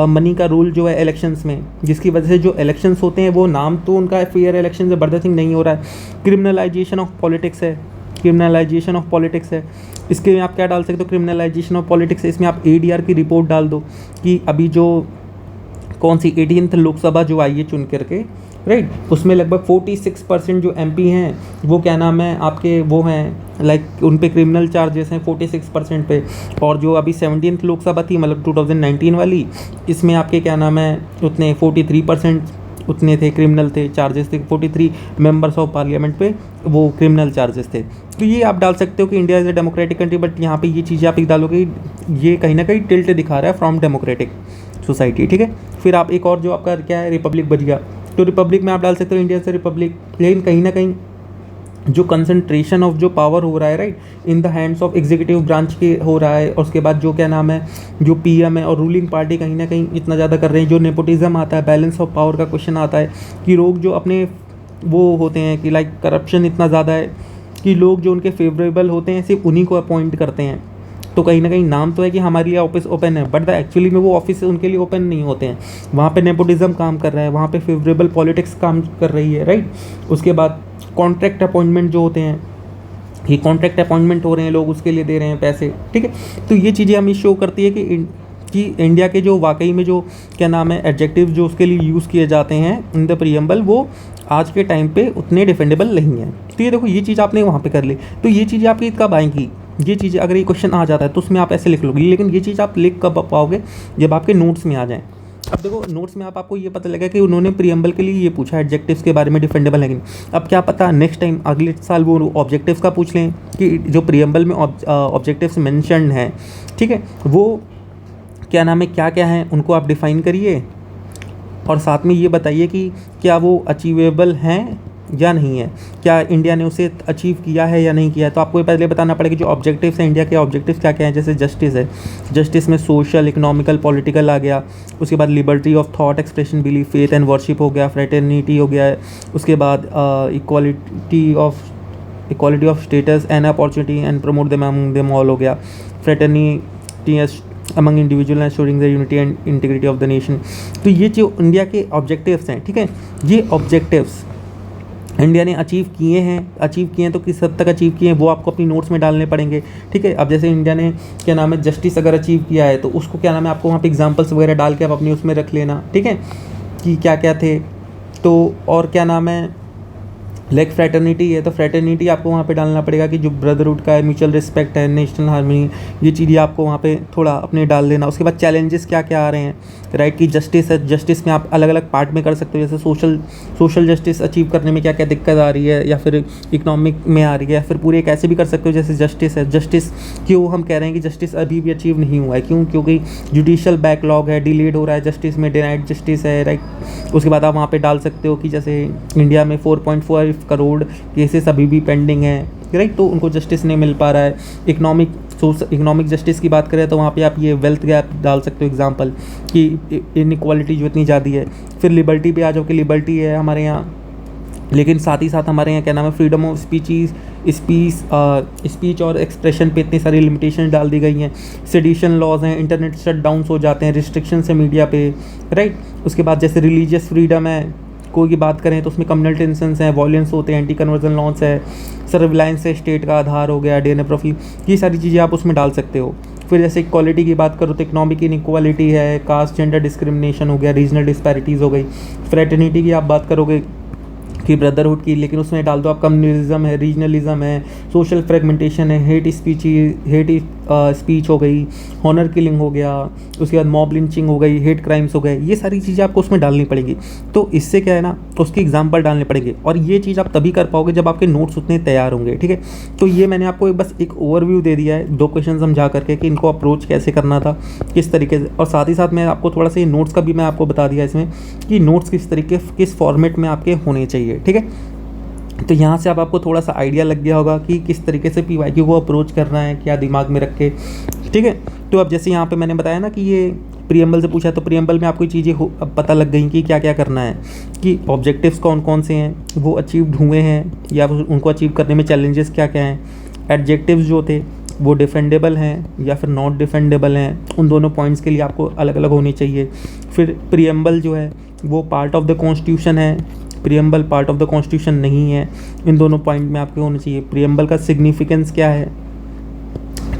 [SPEAKER 1] मनी का रूल जो है इलेक्शंस में, जिसकी वजह से जो इलेक्शंस होते हैं वो नाम तो उनका फेयर इलेक्शन से बट थिंग नहीं हो रहा है। क्रिमिनलाइजेशन ऑफ पॉलिटिक्स है, क्रिमिनलाइजेशन ऑफ पॉलिटिक्स है। इसके में आप क्या डाल सकते हो, क्रिमिनलाइजेशन ऑफ पॉलिटिक्स है। इसमें आप ADR की रिपोर्ट डाल दो कि अभी जो कौन सी 18th लोकसभा जो आई है चुन करके, राइट, उसमें लगभग 46% जो MP हैं वो क्या नाम है आपके वो हैं लाइक उन पे क्रिमिनल चार्जेस हैं 46% पे। और जो अभी 17th लोकसभा थी मतलब 2019 वाली, इसमें आपके क्या नाम है उतने 43% उतने थे, क्रिमिनल थे, चार्जेस थे, 43 मेंबर्स ऑफ पार्लियामेंट पे वो क्रिमिनल चार्जेस थे। तो ये आप डाल सकते हो कि India is a democratic country, but यहाँ पे ये चीज़ें आप एक डालोगे, ये कहीं ना कहीं टिल्ट दिखा रहा है फ्रॉम डेमोक्रेटिक सोसाइटी, ठीक है। फिर आप एक और जो आपका क्या है, रिपब्लिक बच गया, तो रिपब्लिक में आप डाल सकते हो इंडिया से रिपब्लिक, लेकिन कहीं ना कहीं जो कंसंट्रेशन ऑफ जो पावर हो रहा है right in the hands of executive branch के हो रहा है, और उसके बाद जो क्या नाम है, जो पीएम है और रूलिंग पार्टी कहीं ना कहीं इतना ज़्यादा कर रहे हैं, जो नेपोटिज्म आता है, बैलेंस ऑफ पावर का क्वेश्चन आता है कि लोग जो अपने वो होते हैं कि लाइक करप्शन इतना ज़्यादा है कि लोग जो उनके फेवरेबल होते हैं सिर्फ उन्हीं को अपॉइंट करते हैं। तो कहीं ना कहीं नाम तो है कि हमारे लिए ऑफिस ओपन है, बट एक्चुअली में वो ऑफिस उनके लिए ओपन नहीं होते हैं, वहाँ पे नेपोटिज्म काम कर रहा है, वहाँ पे फेवरेबल पॉलिटिक्स काम कर रही है राइट। उसके बाद कॉन्ट्रैक्ट अपॉइंटमेंट जो होते हैं, ये कॉन्ट्रैक्ट अपॉइंटमेंट हो रहे हैं, लोग उसके लिए दे रहे हैं पैसे, ठीक है। तो ये चीज़ें हमें शो करती है कि इंडिया के जो वाकई में जो क्या नाम है एडजेक्टिव जो उसके लिए यूज़ किए जाते हैं इन द प्रीएम्बल, वो आज के टाइम पे उतने डिफेंडेबल नहीं है। तो ये देखो, ये चीज़ आपने वहाँ पे कर ली, तो ये चीज़ें आपकी कब आएंगी, ये चीज़ें अगर ये क्वेश्चन आ जाता है तो उसमें आप ऐसे लिख लोगे, लेकिन ये चीज़ आप लिख कब पाओगे, जब आपके नोट्स में आ जाएँ। अब देखो नोट्स में आपको ये पता लगा कि उन्होंने प्रीएम्बल के लिए ये पूछा एडजेक्टिव्स के बारे में डिफेंडेबल है कि नहीं। अब क्या पता नेक्स्ट टाइम अगले साल वो ऑब्जेक्टिव्स का पूछ लें कि जो प्रीएम्बल में ऑब्जेक्टिव्स मेंशन्ड हैं, ठीक है, वो क्या नाम है, क्या क्या है, उनको आप डिफ़ाइन करिए और साथ में ये बताइए कि क्या वो अचीवेबल हैं या नहीं है, क्या इंडिया ने उसे अचीव किया है या नहीं किया है। तो आपको पहले बताना पड़ेगा जो ऑब्जेक्टिव्स हैं इंडिया के, ऑब्जेक्टिव्स क्या क्या हैं। जैसे जस्टिस है, जस्टिस में सोशल, इकोनॉमिकल, पॉलिटिकल आ गया। उसके बाद liberty of thought, expression, belief, faith and worship हो गया। फ्रेटर्निटी हो गया है। उसके बाद equality of status and opportunity and promote them among them all हो गया। Fraternity among individual and the unity and integrity of the nation. तो ये जो इंडिया के ऑब्जेक्टिव्स हैं, ठीक है, ये ऑब्जेक्टिव्स इंडिया ने अचीव किए हैं तो किस हद तक अचीव किए हैं वो आपको अपनी नोट्स में डालने पड़ेंगे, ठीक है। अब जैसे इंडिया ने क्या नाम है जस्टिस अगर अचीव किया है तो उसको क्या नाम है आपको वहाँ पे एग्जांपल्स वगैरह डाल के आप अपनी उसमें रख लेना, ठीक है, कि क्या क्या थे। तो और क्या नाम है लाइक फ्रेटर्निटी है तो फ्रेटर्निटी आपको वहाँ पे डालना पड़ेगा कि जो ब्रदरहुड का है, म्यूचुअल रिस्पेक्ट है, नेशनल हार्मनी, ये चीज़ें आपको वहाँ पे थोड़ा अपने डाल देना। उसके बाद चैलेंजेस क्या क्या आ रहे हैं राइट, कि जस्टिस है, जस्टिस में आप अलग अलग पार्ट में कर सकते हो। जैसे सोशल जस्टिस अचीव करने में क्या क्या दिक्कत आ रही है, या फिर इकोनॉमिक में आ रही है, या फिर पूरे एक ऐसे भी कर सकते हो जैसे जस्टिस है। जस्टिस क्यों हम कह रहे हैं कि जस्टिस अभी भी अचीव नहीं हुआ है, क्यों, क्योंकि जुडिशल बैकलॉग है, डिलेड हो रहा है जस्टिस में, डिनाइड जस्टिस है राइट। उसके बाद आप वहाँ पे डाल सकते हो कि जैसे इंडिया में 4.5 करोड़ केसेस अभी भी पेंडिंग है राइट, तो उनको जस्टिस नहीं मिल पा रहा है। इकोनॉमिक जस्टिस की बात करें तो वहाँ पे आप ये वेल्थ गैप डाल सकते हो एग्जांपल, कि इनइक्वालिटी जो इतनी ज़्यादा है। फिर लिबर्टी पे आ जाओ कि लिबर्टी है हमारे यहाँ, लेकिन साथ ही साथ हमारे यहाँ क्या नाम है फ्रीडम ऑफ स्पीच और एक्सप्रेशन पे इतनी सारी लिमिटेशन डाल दी गई हैं। सेडिशन लॉज हैं, इंटरनेट शटडाउन्स हो जाते हैं, रिस्ट्रिक्शंस है मीडिया पे राइट। उसके बाद जैसे रिलीजियस फ्रीडम है, कोई की बात करें तो उसमें कम्युनल टेंशंस हैं, वॉयलेंस होते हैं, एंटी कन्वर्जन लॉन्स है, सर्विलांस है स्टेट का आधार हो गया, डीएनए प्रोफाइल, ये सारी चीज़ें आप उसमें डाल सकते हो। फिर जैसे इक्वालिटी की बात करो तो इकोनॉमिक इनइक्वालिटी है, कास्ट जेंडर डिस्क्रिमिनेशन हो गया, रीजनल डिस्पैरिटीज़ हो गई। फ्रेटर्निटी की आप बात करोगे कि ब्रदरहुड की, लेकिन उसमें डाल दो आप कम्युनलिज्म है, रीजनलिज्म है, सोशल फ्रेगमेंटेशन है, हेट स्पीच हो गई, हॉनर किलिंग हो गया, उसके बाद मॉब लिंचिंग हो गई, हेट क्राइम्स हो गए। ये सारी चीज़ें आपको उसमें डालनी पड़ेगी। तो इससे क्या है ना, उसके एग्जाम्पल डालने पड़ेंगे, और ये चीज़ आप तभी कर पाओगे जब आपके नोट्स उतने तैयार होंगे, ठीक है। तो ये मैंने आपको बस एक ओवरव्यू दे दिया है 2 क्वेश्चन समझा करके कि इनको अप्रोच कैसे करना था, किस तरीके से, और साथ ही साथ मैं आपको थोड़ा सा ये नोट्स का भी मैं आपको बता दिया इसमें कि नोट्स किस तरीके, किस फॉर्मेट में आपके होने चाहिए, ठीक है। तो यहाँ से अब आपको थोड़ा सा आइडिया लग गया होगा कि किस तरीके से पीवाईक्यू को अप्रोच करना है, क्या दिमाग में रख के, ठीक है। तो अब जैसे यहाँ पे मैंने बताया ना कि ये प्रीएम्बल से पूछा, तो प्रीएम्बल में आपको ये चीज़ें अब पता लग गई कि क्या क्या करना है, कि ऑब्जेक्टिव्स कौन कौन से हैं, वो अचीव हुए हैं या उनको अचीव करने में चैलेंजेस क्या क्या हैं, एडजेक्टिव्स जो थे वो डिफेंडेबल हैं या फिर नॉट डिफेंडेबल हैं, उन दोनों पॉइंट्स के लिए आपको अलग अलग होनी चाहिए। फिर प्रीएम्बल जो है वो पार्ट ऑफ द कॉन्स्टिट्यूशन है, preamble part of the constitution नहीं है, इन दोनों पॉइंट में आपके होने चाहिए। प्रीएम्बल का सिग्निफिकेंस क्या है,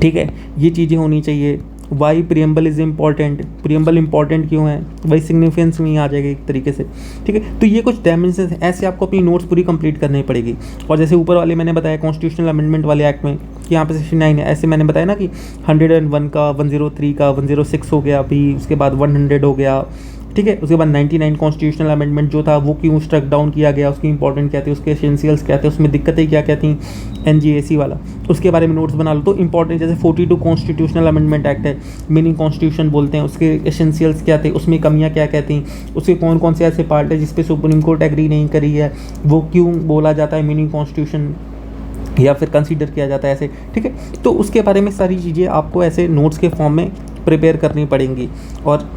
[SPEAKER 1] ठीक है, ये चीज़ें होनी चाहिए। Why preamble is important, preamble important क्यों है, वही सिग्निफिकेंस में ही आ जाएगा एक तरीके से, ठीक है। तो ये कुछ डायमेंशंस हैं, ऐसे आपको अपनी नोट्स पूरी कंप्लीट करनी पड़ेगी। और जैसे ऊपर वाले मैंने बताया कॉन्स्टिट्यूशनल अमेंडमेंट वाले एक्ट में कि यहाँ पे सेक्शन 9 है, ऐसे मैंने बताया ना कि 101 का, 103 का, 106 हो गया, अभी उसके बाद 100 हो गया, ठीक है। उसके बाद 99 कॉन्स्टिट्यूशनल अमेंडमेंट जो था वो क्यों स्ट्रक डाउन किया गया, उसकी इंपॉर्टेंट क्या थी, उसके एसेंशियल्स क्या थे, उसमें दिक्कतें क्या क्या थी, NGAC वाला, उसके बारे में नोट्स बना लो। तो इंपॉर्टेंट जैसे 42 कॉन्स्टिट्यूशनल अमेंडमेंट एक्ट है, मिनी कॉन्स्टिट्यूशन बोलते हैं, उसके एसेंशियल्स क्या थे, उसमें कमियाँ क्या क्या थी, उसके कौन कौन से ऐसे पार्ट है जिस पे सुप्रीम कोर्ट एग्री नहीं करी है, वो क्यों बोला जाता है मिनी कॉन्स्टिट्यूशन या फिर कंसीडर किया जाता है ऐसे, ठीक है। तो उसके बारे में सारी चीज़ें आपको ऐसे नोट्स के फॉर्म में प्रिपेयर करनी पड़ेंगी, और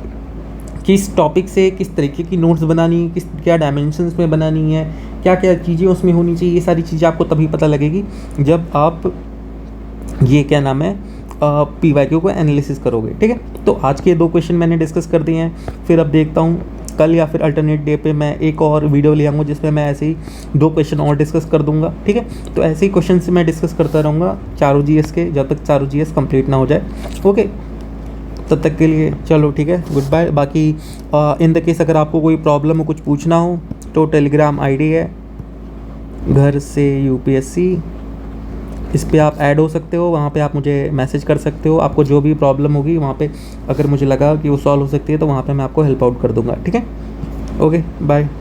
[SPEAKER 1] किस टॉपिक से किस तरीके की नोट्स बनानी, किस क्या डायमेंशंस में बनानी है, क्या क्या चीज़ें उसमें होनी चाहिए, ये सारी चीज़ें आपको तभी पता लगेगी जब आप ये क्या नाम है PYQ को एनालिसिस करोगे, ठीक है। तो आज के 2 क्वेश्चन मैंने डिस्कस कर दिए हैं, फिर अब देखता हूँ कल या फिर अल्टरनेट डे पे मैं एक और वीडियो ले आऊँगा जिसमें मैं ऐसे ही 2 क्वेश्चन और डिस्कस कर दूंगा, ठीक है। तो ऐसे ही क्वेश्चन मैं डिस्कस करता रहूँगा चारों GS के, जब तक चारों GS कंप्लीट ना हो जाए, ओके। तब तक के लिए चलो ठीक है, गुड बाय। बाकी इन द केस अगर आपको कोई प्रॉब्लम हो, कुछ पूछना हो, तो टेलीग्राम ID है घर से UPSC, इस पे आप ऐड हो सकते हो, वहाँ पे आप मुझे मैसेज कर सकते हो। आपको जो भी प्रॉब्लम होगी वहाँ पे अगर मुझे लगा कि वो सॉल्व हो सकती है तो वहाँ पे मैं आपको हेल्प आउट कर दूँगा, ठीक है। Okay bye.